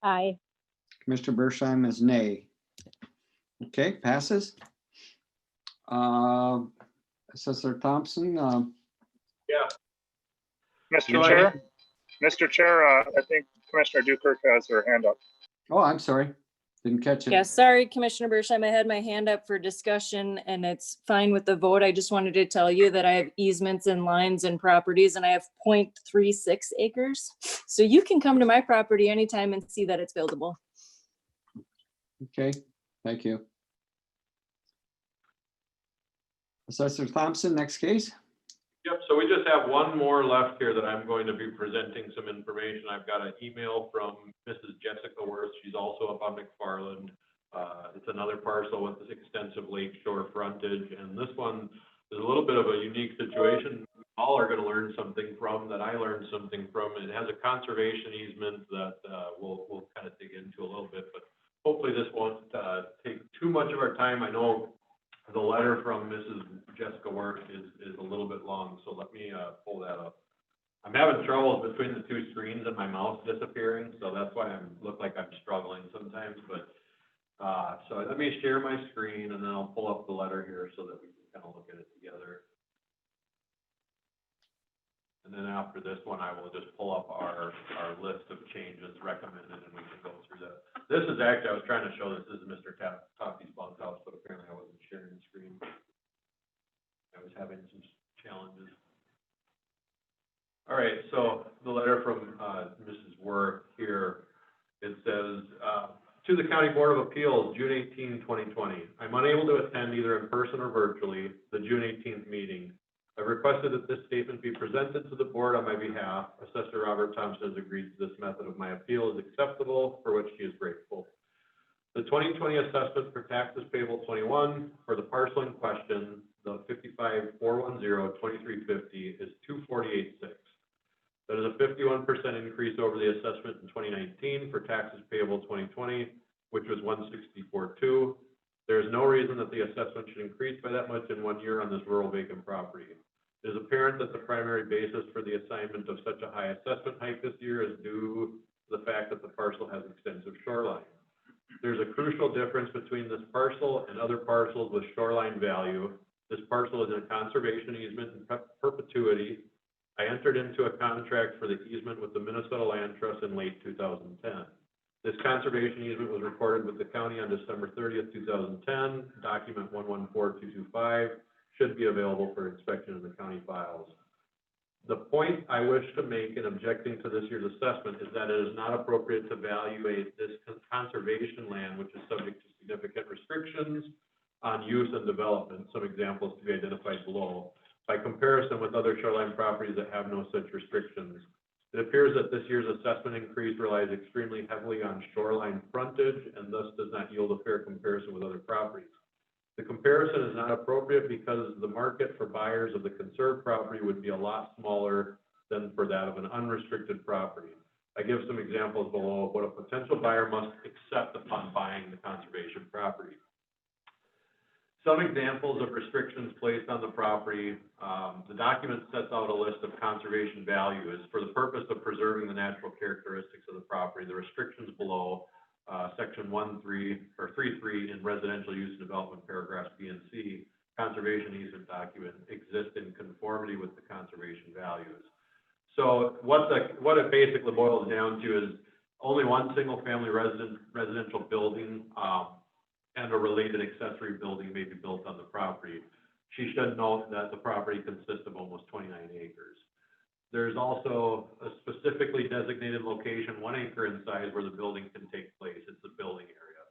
Aye. Commissioner Bershheim is nay. Okay, passes. Assessor Thompson? Yeah. Mr. Chair, I think Commissioner Dukirk has her hand up. Oh, I'm sorry. Didn't catch it. Yeah, sorry, Commissioner Bershheim, I had my hand up for discussion and it's fine with the vote. I just wanted to tell you that I have easements and lines and properties and I have 0.36 acres. So you can come to my property anytime and see that it's buildable. Okay, thank you. Assessor Thompson, next case. Yep, so we just have one more left here that I'm going to be presenting some information. I've got an email from Mrs. Jessica Worth. She's also up on McFarland. It's another parcel with this extensive lakeshore frontage, and this one is a little bit of a unique situation. All are going to learn something from that. I learned something from. It has a conservation easement that we'll kind of dig into a little bit, but hopefully this won't take too much of our time. I know the letter from Mrs. Jessica Worth is a little bit long, so let me pull that up. I'm having troubles between the two screens and my mouse disappearing, so that's why I look like I'm struggling sometimes. But so let me share my screen, and then I'll pull up the letter here so that we can kind of look at it together. And then after this one, I will just pull up our list of changes recommended, and we can go through that. This is actually, I was trying to show this is Mr. Tofty's bunkhouse, but apparently I wasn't sharing the screen. I was having some challenges. All right, so the letter from Mrs. Worth here, it says, to the County Board of Appeals, June 18, 2020. I'm unable to attend either in person or virtually the June 18th meeting. I requested that this statement be presented to the board on my behalf. Assessor Robert Thompson has agreed to this method of my appeal is acceptable, for which he is grateful. The 2020 assessment for taxes payable 21 for the parcel in question, the 55,410,2350 is 248.6. That is a 51% increase over the assessment in 2019 for taxes payable 2020, which was 164.2. There is no reason that the assessment should increase by that much in 1 year on this rural vacant property. It is apparent that the primary basis for the assignment of such a high assessment hike this year is due to the fact that the parcel has extensive shoreline. There's a crucial difference between this parcel and other parcels with shoreline value. This parcel is in a conservation easement in perpetuity. I entered into a contract for the easement with the Minnesota Land Trust in late 2010. This conservation easement was recorded with the county on December 30th, 2010. Document 114225 should be available for inspection in the county files. The point I wish to make in objecting to this year's assessment is that it is not appropriate to evaluate this conservation land, which is subject to significant restrictions on use and development, some examples to be identified below, by comparison with other shoreline properties that have no such restrictions. It appears that this year's assessment increase relies extremely heavily on shoreline frontage and thus does not yield a fair comparison with other properties. The comparison comparison is not appropriate because the market for buyers of the conserved property would be a lot smaller than for that of an unrestricted property. I give some examples below of what a potential buyer must accept upon buying the conservation property. Some examples of restrictions placed on the property. The document sets out a list of conservation values for the purpose of preserving the natural characteristics of the property. The restrictions below, section 1.3 or 3.3 in residential use and development paragraphs B and C, conservation easement document exist in conformity with the conservation values. So what it basically boils down to is only one single family residential building and a related accessory building may be built on the property. She should note that the property consists of almost 29 acres. There's also a specifically designated location, 1 acre in size, where the building can take place. It's the building area.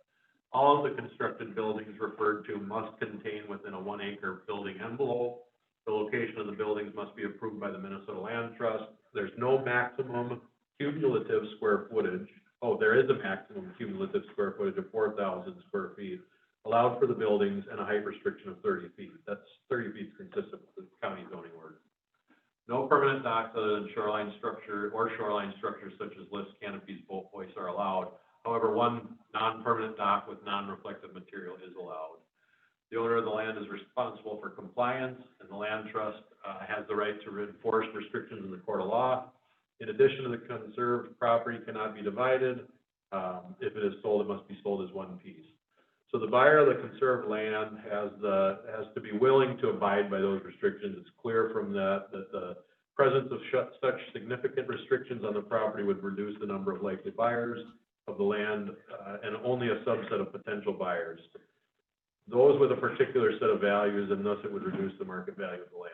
All of the constructed buildings referred to must contain within a 1 acre building envelope. The location of the buildings must be approved by the Minnesota Land Trust. There's no maximum cumulative square footage. Oh, there is a maximum cumulative square footage of 4,000 square feet allowed for the buildings and a height restriction of 30 feet. That's 30 feet consistent with the county zoning ordinance. No permanent docks other than shoreline structure or shoreline structures such as lifts, canopies, boat hoists are allowed. However, one non-permanent dock with non-reflective material is allowed. The owner of the land is responsible for compliance, and the land trust has the right to enforce restrictions in the court of law. In addition to the conserved property cannot be divided. If it is sold, it must be sold as one piece. So the buyer of the conserved land has to be willing to abide by those restrictions. It's clear from that the presence of such significant restrictions on the property would reduce the number of likely buyers of the land and only a subset of potential buyers. Those with a particular set of values, and thus it would reduce the market value of the land.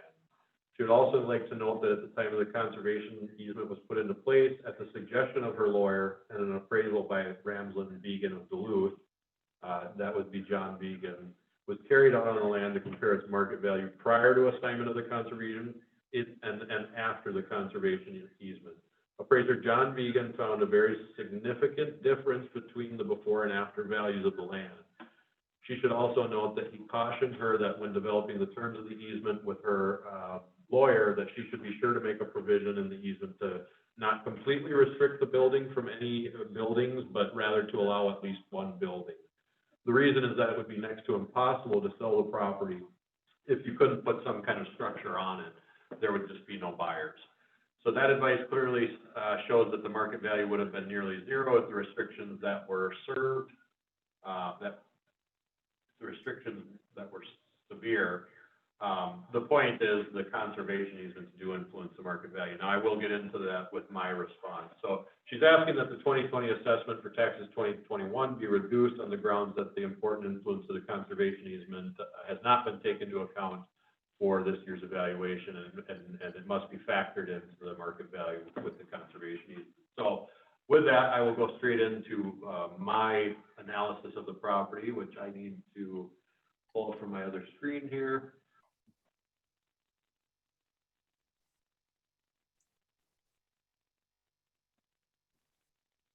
She would also like to note that at the time of the conservation easement was put into place at the suggestion of her lawyer and an appraisal by Ramsland and Began of Duluth, that would be John Began, was carried out on the land to compare its market value prior to assignment of the conservation and after the conservation easement. Appraiser John Began found a very significant difference between the before and after values of the land. She should also note that he cautioned her that when developing the terms of the easement with her lawyer, that she should be sure to make a provision in the easement to not completely restrict the building from any buildings, but rather to allow at least one building. The reason is that it would be next to impossible to sell the property if you couldn't put some kind of structure on it. There would just be no buyers. So that advice clearly shows that the market value would have been nearly zero if the restrictions that were served, severe. The point is the conservation easements do influence the market value. Now I will get into that with my response. So she's asking that the 2020 assessment for taxes 2021 be reduced on the grounds that the important influence of the conservation easement has not been taken into account for this year's evaluation, and it must be factored into the market value with the conservation easement. So with that, I will go straight into my analysis of the property, which I need to pull from my other screen here.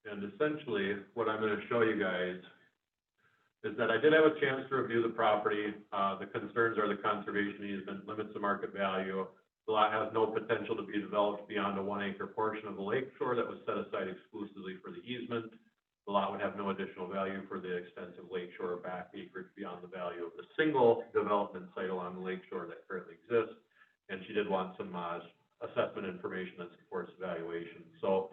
And essentially, what I'm going to show you guys is that I did have a chance to review the property. The concerns are the conservation easement limits the market value. The lot has no potential to be developed beyond a 1 acre portion of the lake shore that was set aside exclusively for the easement. The lot would have no additional value for the extensive lake shore or back acreage beyond the value of the single development site along the lake shore that currently exists. And she did want some assessment information that supports evaluation. So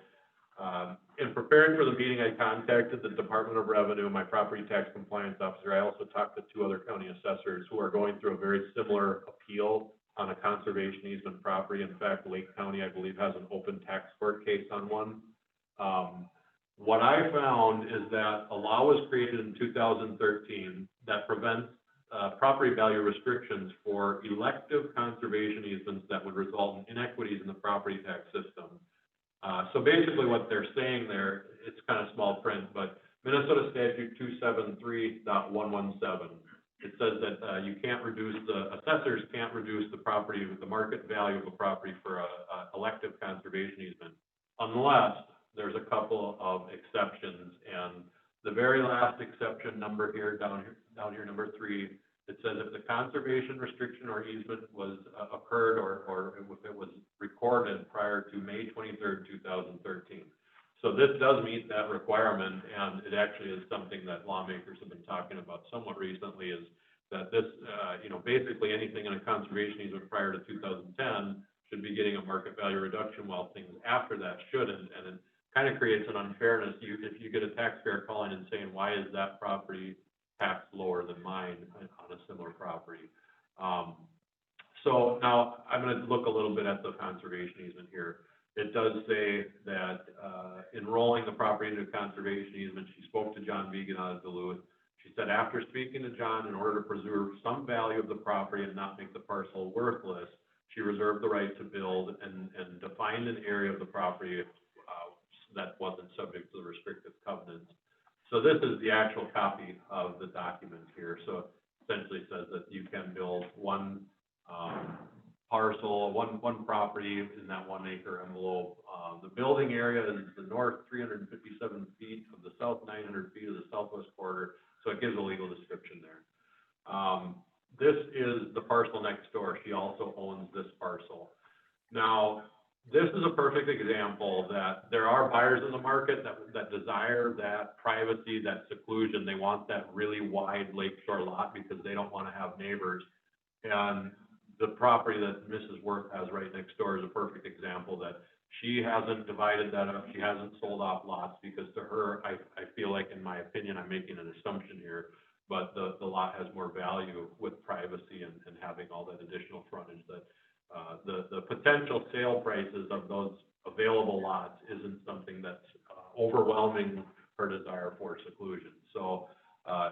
in preparing for the meeting, I contacted the Department of Revenue, my property tax compliance officer. I also talked to 2 other county assessors who are going through a very similar appeal on a conservation easement property. In fact, Lake County, I believe, has an open tax court case on one. What I found is that a law was created in 2013 that prevents property value restrictions for elective conservation easements that would result in inequities in the property tax system. So basically what they're saying there, it's kind of small print, but Minnesota Statute 273.117, it says that you can't reduce, the assessors can't reduce the property, the market value of a property for a elective conservation easement, unless there's a couple of exceptions. And the very last exception number here, down here, number 3, it says if if conservation restriction or easement was occurred or if it was recorded prior to May 23rd, 2013. So this does meet that requirement, and it actually is something that lawmakers have been talking about somewhat recently, is that this, basically anything in a conservation easement prior to 2010 should be getting a market value reduction, while things after that shouldn't, and it kind of creates an unfairness. If you get a taxpayer calling and saying, why is that property taxed lower than mine on a similar property? So now I'm going to look a little bit at the conservation easement here. It does say that enrolling the property into a conservation easement, she spoke to John Vegan out of Duluth. She said, after speaking to John, in order to preserve some value of the property and not make the parcel worthless, she reserved the right to build and defined an area of the property that wasn't subject to the restrictive covenants. So this is the actual copy of the document here. So essentially says that you can build one parcel, one property in that 1 acre envelope. The building area is the north 357 feet of the south 900 feet of the southwest quarter. So it gives a legal description there. This is the parcel next door. She also owns this parcel. Now, this is a perfect example that there are buyers in the market that desire that privacy, that seclusion. They want that really wide lakeshore lot because they don't want to have neighbors. And the property that Mrs. Worth has right next door is a perfect example that she hasn't divided that up. She hasn't sold off lots because to her, I feel like, in my opinion, I'm making an assumption here, but the lot has more value with privacy and having all that additional frontage that the potential sale prices of those available lots isn't something that's overwhelming her desire for seclusion. So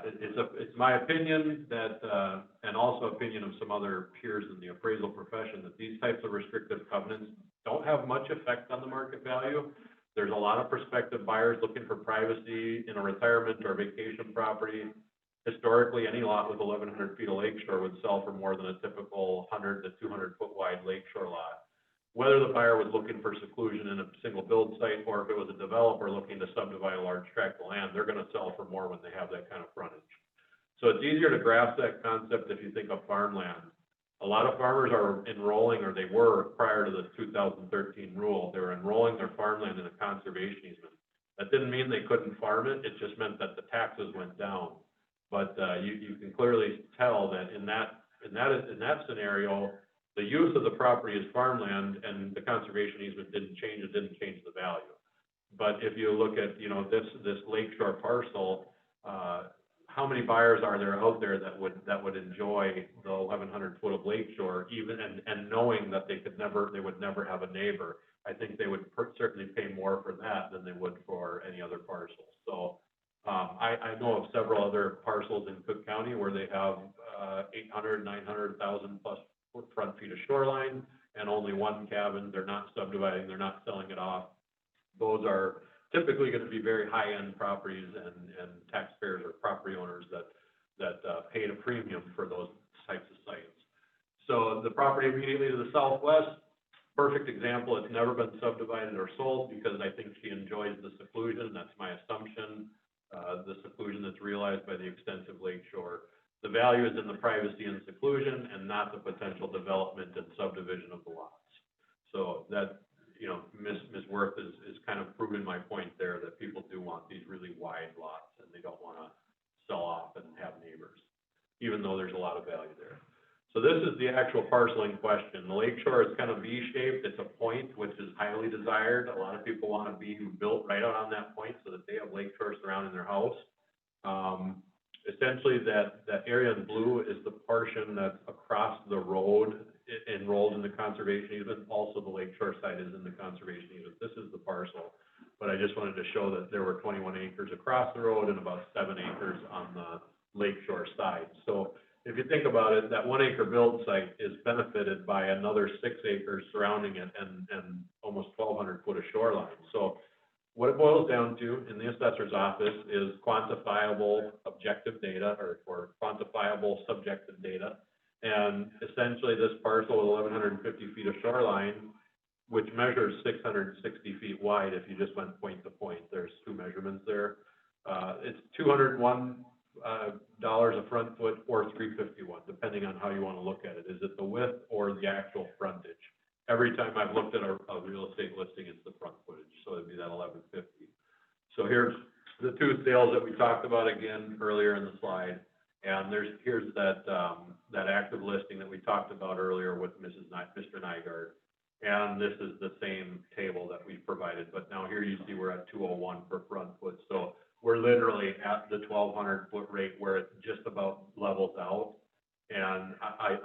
it's my opinion that, and also opinion of some other peers in the appraisal profession, that these types of restrictive covenants don't have much effect on the market value. There's a lot of prospective buyers looking for privacy in a retirement or vacation property. Historically, any lot with 1,100 feet of lakeshore would sell for more than a typical 100 to 200 foot wide lakeshore lot. Whether the buyer was looking for seclusion in a single build site, or if it was a developer looking to subdivide a large tract of land, they're going to sell for more when they have that kind of frontage. So it's easier to grasp that concept if you think of farmland. A lot of farmers are enrolling, or they were prior to the 2013 rule, they were enrolling their farmland in a conservation easement. That didn't mean they couldn't farm it. It just meant that the taxes went down. But you can clearly tell that in that scenario, the use of the property is farmland, and the conservation easement didn't change. It didn't change the value. But if you look at this lakeshore parcel, how many buyers are there out there that would enjoy the 1,100 foot of lakeshore, even and knowing that they would never have a neighbor? I think they would certainly pay more for that than they would for any other parcel. So I know of several other parcels in Cook County where they have 800, 900,000 plus front feet of shoreline and only one cabin. They're not subdividing, they're not selling it off. Those are typically going to be very high-end properties, and taxpayers or property owners that paid a premium for those types of sites. So the property immediately to the southwest, perfect example. It's never been subdivided or sold because I think she enjoys the seclusion. That's my assumption. The seclusion that's realized by the extensive lakeshore. The value is in the privacy and seclusion, and not the potential development and subdivision of the lots. So that, Ms. Worth is kind of proving my point there, that people do want these really wide lots and they don't want to sell off and have neighbors, even though there's a lot of value there. So this is the actual parcel in question. The lakeshore is kind of V-shaped. It's a point, which is highly desired. A lot of people want to be built right out on that point so that they have lakeshore surrounding their house. Essentially, that area in blue is the portion that's across the road enrolled in the conservation easement. Also, the lakeshore side is in the conservation easement. This is the parcel. But I just wanted to show that there were 21 acres across the road and about 7 acres on the lakeshore side. So if you think about it, that 1 acre build site is benefited by another 6 acres surrounding it and almost 1,200 foot of shoreline. So what it boils down to in the assessor's office is quantifiable objective data or quantifiable subjective data. And essentially this parcel with 1,150 feet of shoreline, which measures 660 feet wide if you just went point to point. There's 2 measurements there. It's 201 dollars a front foot or 351, depending on how you want to look at it. Is it the width or the actual frontage? Every time I've looked at a real estate listing, it's the front footage, so it'd be that 1150. So here's the two sales that we talked about again earlier in the slide, and here's that that active listing that we talked about earlier with Mr. Nygaard. And this is the same table that we provided, but now here you see we're at 201 per front foot. So we're literally at the 1,200 foot rate where it just about levels out. And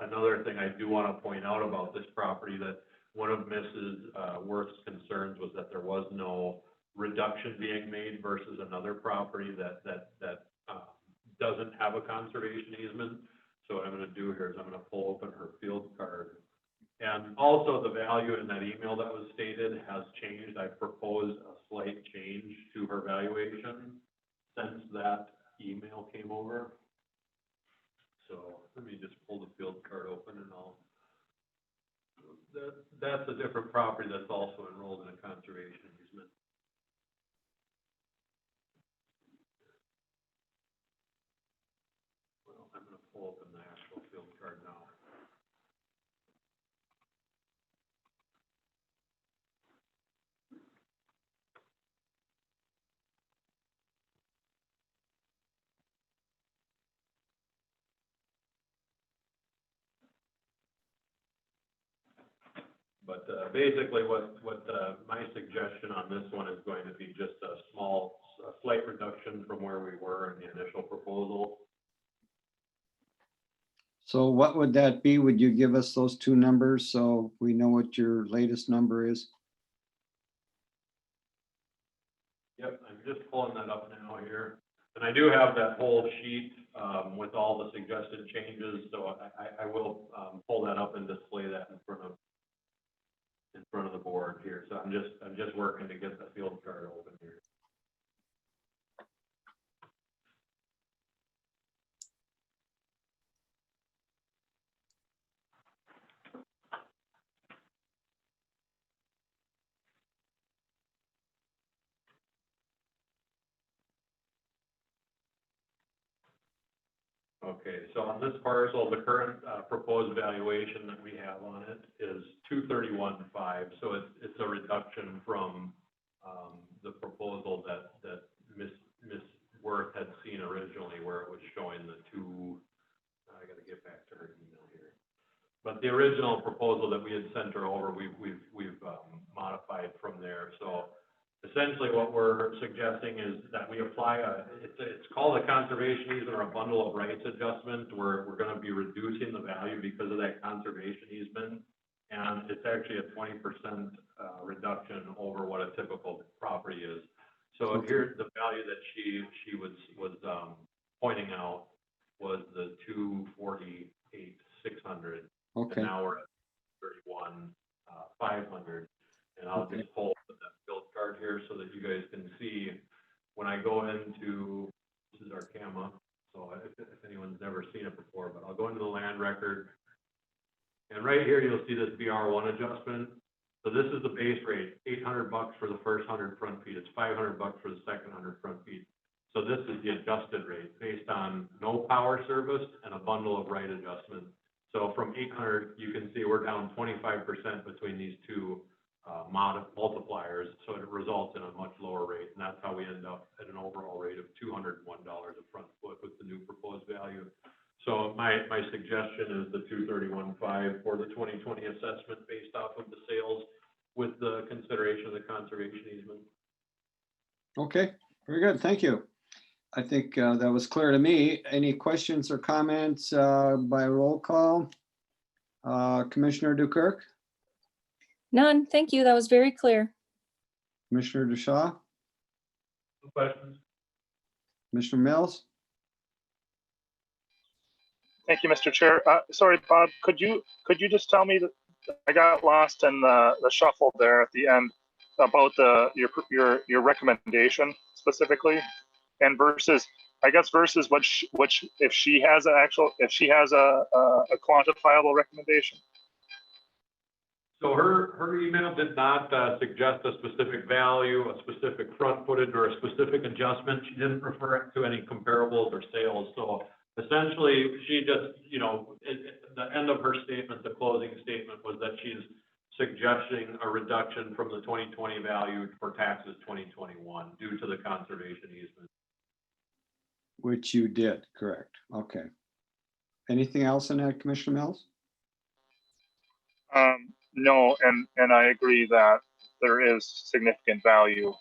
another thing I do want to point out about this property, that one of Mrs. Worth's concerns was that there was no reduction being made versus another property that doesn't have a conservation easement. So what I'm going to do here is I'm going to pull open her field card. And also the value in that email that was stated has changed. I proposed a slight change to her valuation since that email came over. So let me just pull the field card open and that's a different property that's also enrolled in a conservation easement. Well, I'm going to pull open the actual field card now. But basically what my suggestion on this one is going to be just a slight reduction from where we were in the initial proposal. So what would that be? Would you give us those two numbers so we know what your latest number is? Yep, I'm just pulling that up now here. And I do have that whole sheet with all the suggested changes, so I will pull that up and display that in front of the board here. So I'm just working to get the field card open here. Okay, so on this parcel, the current proposed valuation that we have on it is 231.5. So it's a reduction from the proposal that Miss Worth had seen originally, where it was showing the two. I got to get back to her email here. But the original proposal that we had sent her over, we've modified from there. So essentially what we're suggesting is that we apply it's called a conservation easement or a bundle of rights adjustment, where we're going to be reducing the value because of that conservation easement. And it's actually a 20% reduction over what a typical property is. So here, the value that she was pointing out was the 248,600. Okay. And now we're at 31,500. And I'll just pull that field card here so that you guys can see when I go into, this is our CAMA, so if anyone's never seen it before, but I'll go into the land record. And right here, you'll see this BR1 adjustment. So this is the base rate, $800 for the first 100 front feet. It's $500 for the second 100 front feet. So this is the adjusted rate based on no power service and a bundle of right adjustment. So from 800, you can see we're down 25% between these two multipliers. So it results in a much lower rate. And that's how we end up at an overall rate of $201 a front foot with the new proposed value. So my suggestion is the 231.5 for the 2020 assessment based off of the sales with the consideration of the conservation easement. Okay, very good. Thank you. I think that was clear to me. Any questions or comments by roll call? Commissioner Dukirk? None, thank you. That was very clear. Commissioner DeShaw? No questions. Commissioner Mills? Thank you, Mr. Chair. Sorry, Bob, could you just tell me that I got lost in the shuffle there at the end about your recommendation specifically, and versus which if she has a quantifiable recommendation. So her email did not suggest a specific value, a specific front footage, or a specific adjustment. She didn't refer to any comparables or sales. So essentially, she just, you know, the end of her statement, the closing statement, was that she's suggesting a reduction from the 2020 value for taxes 2021 due to the conservation easement. Which you did, correct. Okay. Anything else in that, Commissioner Mills? No, and I agree that there is significant value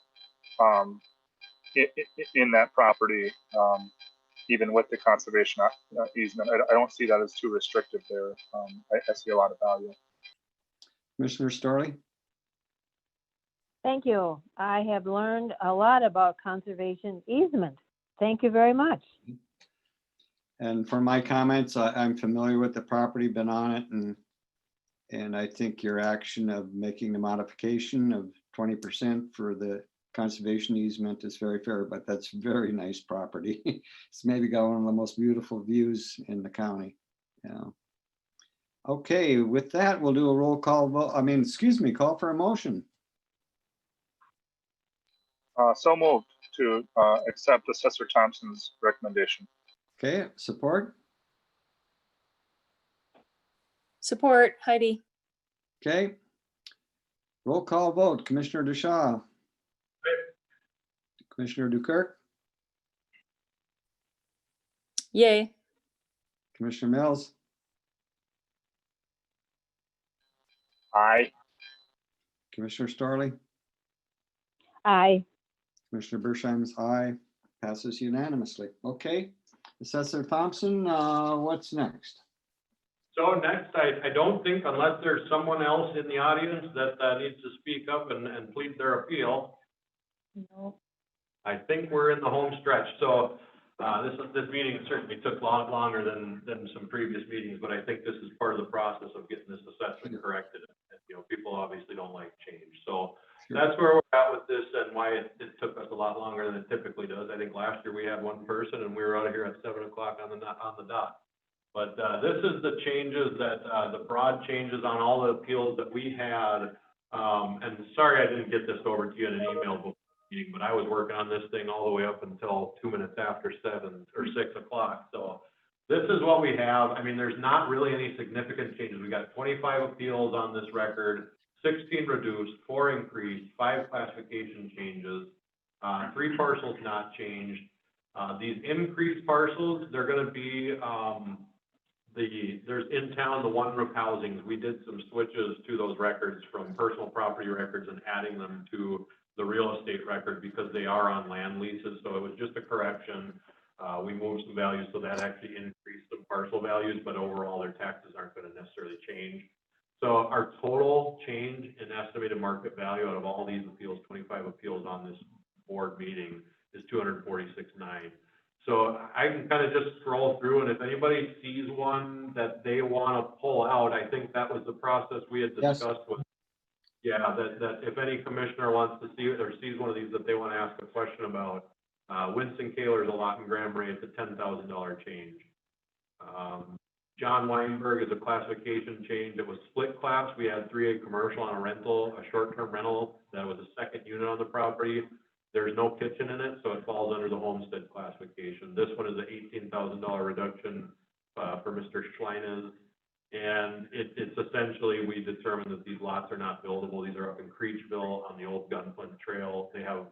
in that property, even with the conservation easement. I don't see that as too restrictive there. I see a lot of value. Commissioner Starley? Thank you. I have learned a lot about conservation easement. Thank you very much. And for my comments, I'm familiar with the property, been on it, and I think your action of making the modification of 20% for the conservation easement is very fair, but that's very nice property. It's maybe got one of the most beautiful views in the county. Yeah. Okay, with that, we'll do a roll call vote. Call for a motion. So moved to accept Assessor Thompson's recommendation. Okay, support? Support, Heidi. Okay. Roll call vote. Commissioner DeShaw. Commissioner Dukirk. Yay. Commissioner Mills. Aye. Commissioner Starley. Aye. Commissioner Bersheim's aye. Passes unanimously. Okay. Assessor Thompson, what's next? So next, I don't think, unless there's someone else in the audience that needs to speak up and plead their appeal, No. I think we're in the home stretch. So this meeting certainly took a lot longer than some previous meetings, but I think this is part of the process of getting this assessment corrected. And, you know, people obviously don't like change. So that's where we're at with this and why it took us a lot longer than it typically does. I think last year we had one person and we were out of here at 7 o'clock on the dot. But this is the changes that, the broad changes on all the appeals that we had. And sorry I didn't get this over to you in an email before the meeting, but I was working on this thing all the way up until 2 minutes after 7 or 6 o'clock. So this is what we have. I mean, there's not really any significant changes. We got 25 appeals on this record, 16 reduced, 4 increased, 5 classification changes, 3 parcels not changed. These increased parcels, they're going to be there's in town the one roof housings. We did some switches to those records from personal property records and adding them to the real estate record because they are on land leases. So it was just a correction. We moved some values, so that actually increased some parcel values, but overall their taxes aren't going to necessarily change. So our total change in estimated market value out of all these appeals, 25 appeals on this board meeting, is $246,900. So I can kind of just scroll through, and if anybody sees one that they want to pull out, I think that was the process we had discussed with. Yeah, that if any commissioner wants to see it or sees one of these that they want to ask a question about, Winston Kaler's a lot in Grand Marais, it's a $10,000 change. John Weinberg is a classification change. It was split class. We had 3A commercial on a rental, a short-term rental that was a second unit on the property. There's no kitchen in it, so it falls under the homestead classification. This one is an $18,000 reduction for Mr. Schleines. And it's essentially, we determined that these lots are not buildable. These are up in Creechville on the old Gunflint Trail. They have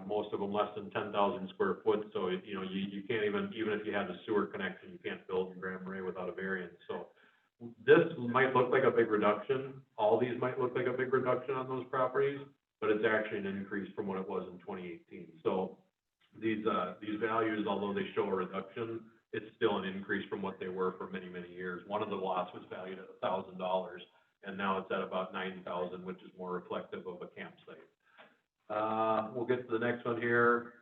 most of them less than 10,000 square foot. So, you know, you can't even if you had a sewer connection, you can't build in Grand Marais without a variance. So this might look like a big reduction. All these might look like a big reduction on those properties, but it's actually an increase from what it was in 2018. So these values, although they show a reduction, it's still an increase from what they were for many, many years. One of the lots was valued at $1,000, and now it's at about $9,000, which is more reflective of a campsite. We'll get to the next one here.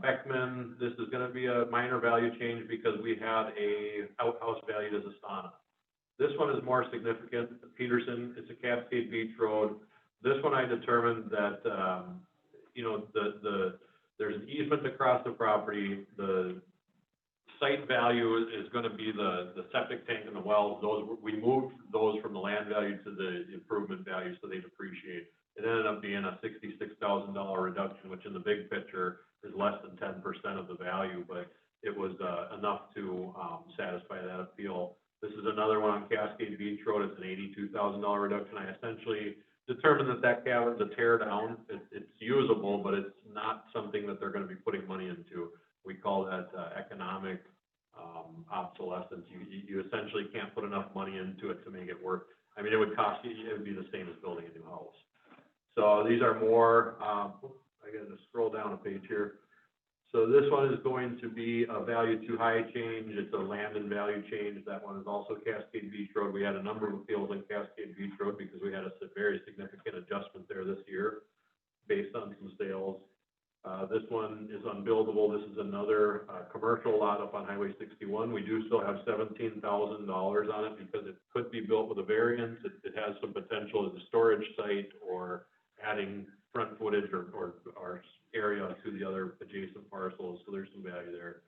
Beckman, this is going to be a minor value change because we had a outhouse valued as a sauna. This one is more significant. Peterson, it's a Cascade Beach Road. This one I determined that, there's an easement across the property. The site value is going to be the septic tank and the wells. We moved those from the land value to the improvement value, so they depreciate. It ended up being a $66,000 reduction, which in the big picture is less than 10% of the value, but it was enough to satisfy that appeal. This is another one on Cascade Beach Road. It's an $82,000 reduction. I essentially determined that that cabin's a tear down. It's usable, but it's not something that they're going to be putting money into. We call that economic obsolescence. You essentially can't put enough money into it to make it work. I mean, it would cost you, it would be the same as building a new house. So these are more, I got to scroll down a page here. So this one is going to be a value too high change. It's a land and value change. That one is also Cascade Beach Road. We had a number of appeals on Cascade Beach Road because we had a very significant adjustment there this year based on some sales. This one is unbuildable. This is another commercial lot up on Highway 61. We do still have $17,000 on it because it could be built with a variance. It has some potential as a storage site or adding front footage or area to the other adjacent parcels. So there's some value there.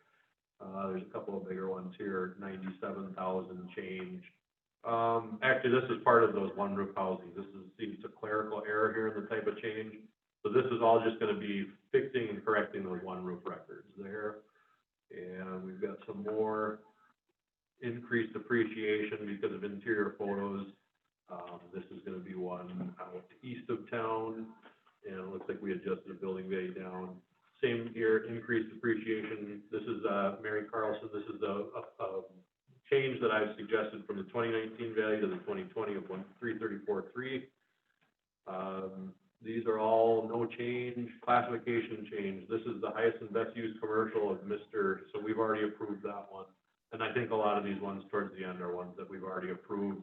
There's a couple of bigger ones here, 97,000 change. Actually, this is part of those one roof housing. This is, it's a clerical error here in the type of change. So this is all just going to be fixing and correcting those one roof records there. And we've got some more increased appreciation because of interior photos. This is going to be one out east of town. And it looks like we adjusted the building value down. Same here, increased appreciation. This is Mary Carlson. This is a change that I've suggested from the 2019 value to the 2020 of 334.3. These are all no change, classification change. This is the highest and best use commercial of Mr. So we've already approved that one. And I think a lot of these ones towards the end are ones that we've already approved.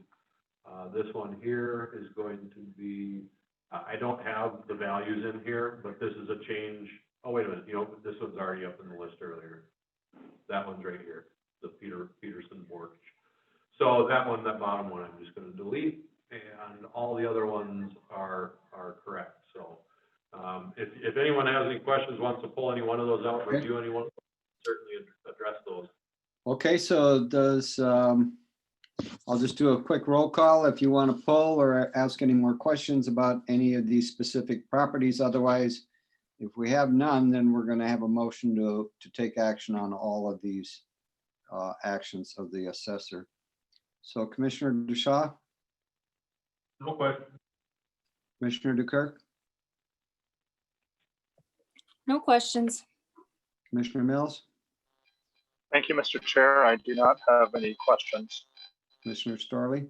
This one here is going to be, I don't have the values in here, but this is a change. Oh, wait a minute, you know, this one's already up in the list earlier. That one's right here, the Peterson Porch. So that one, that bottom one, I'm just going to delete, and all the other ones are correct. So if anyone has any questions, wants to pull any one of those out, review any one, certainly address those. Okay, so does, I'll just do a quick roll call if you want to pull or ask any more questions about any of these specific properties. Otherwise, if we have none, then we're going to have a motion to take action on all of these actions of the assessor. So Commissioner DeShaw? No question. Commissioner DeKirk? No questions. Commissioner Mills? Thank you, Mr. Chair. I do not have any questions. Commissioner Storley?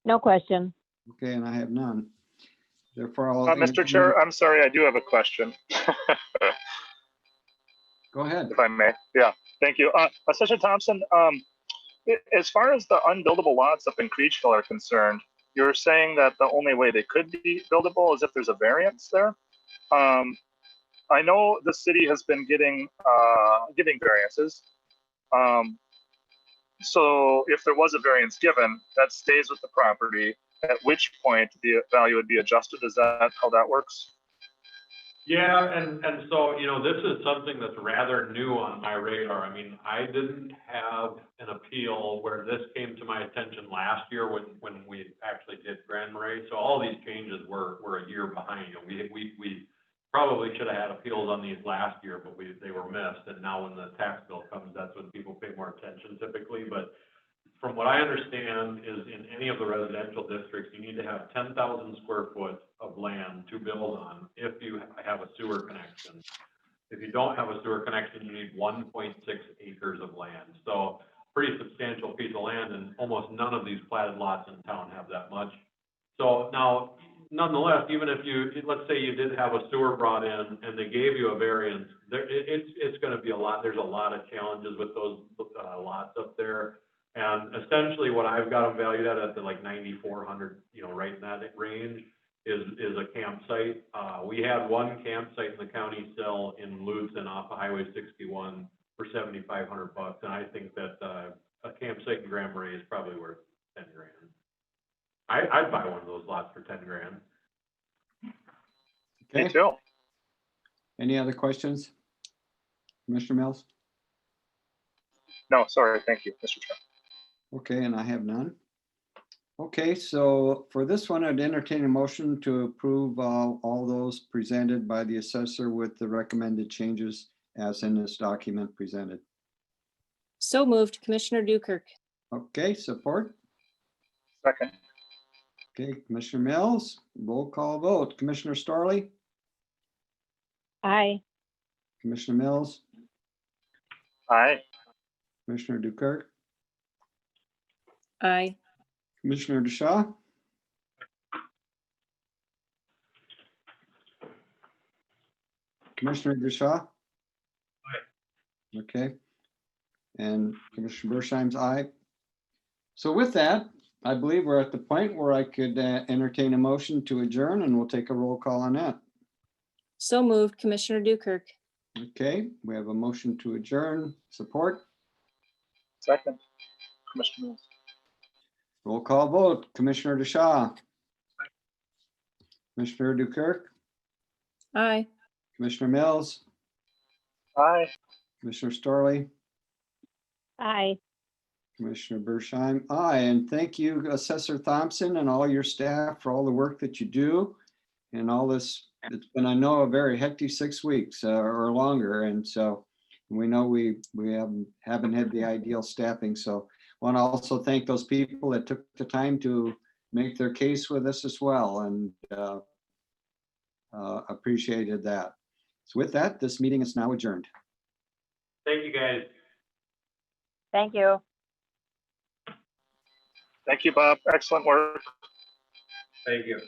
No question. Okay, and I have none. Therefore, I'll Mr. Chair, I'm sorry, I do have a question. Go ahead. If I may. Yeah, thank you. Assessor Thompson, as far as the unbuildable lots up in Creechville are concerned, you're saying that the only way they could be buildable is if there's a variance there? I know the city has been giving variances. So if there was a variance given, that stays with the property, at which point the value would be adjusted. Is that how that works? Yeah, and so, you know, this is something that's rather new on my radar. I mean, I didn't have an appeal where this came to my attention last year when we actually did Grand Marais. So all these changes were a year behind. You know, we probably should have had appeals on these last year, but they were missed. And now when the tax bill comes, that's when people pay more attention typically. But from what I understand is in any of the residential districts, you need to have 10,000 square foot of land to build on if you have a sewer connection. If you don't have a sewer connection, you need 1.6 acres of land. So pretty substantial piece of land, and almost none of these platted lots in town have that much. So now, nonetheless, even if let's say you did have a sewer brought in and they gave you a variance, it's going to be a lot. There's a lot of challenges with those lots up there. And essentially what I've got them valued at the like 9,400, you know, right in that range is a campsite. We had one campsite in the county sell in Lutzen off of Highway 61 for $7,500. And I think that a campsite in Grand Marais is probably worth 10 grand. I'd buy one of those lots for 10 grand. Okay. Me too. Any other questions? Commissioner Mills? No, sorry. Thank you, Mr. Chair. Okay, and I have none. Okay, so for this one, I'd entertain a motion to approve all those presented by the assessor with the recommended changes as in this document presented. So moved, Commissioner Dukirk. Okay, support. Second. Okay, Commissioner Mills, roll call vote. Commissioner Starley, Aye. Commissioner Mills, Aye. Commissioner Dukirk, Aye. Commissioner DeShaw. Commissioner DeShaw. Okay. And Commissioner Bersheim's aye. So with that, I believe we're at the point where I could entertain a motion to adjourn, and we'll take a roll call on that. So moved, Commissioner Dukirk. Okay, we have a motion to adjourn. Support. Second. Commissioner Mills. Roll call vote. Commissioner DeShaw. Commissioner Dukirk. Aye. Commissioner Mills. Aye. Commissioner Starley. Aye. Commissioner Bersheim. Aye. And thank you, Assessor Thompson, and all your staff for all the work that you do and all this. It's been, I know, a very hectic 6 weeks or longer. And so we know we haven't had the ideal staffing. So I want to also thank those people that took the time to make their case with us as well, and appreciated that. So with that, this meeting is now adjourned. Thank you, guys. Thank you. Thank you, Bob. Excellent work. Thank you.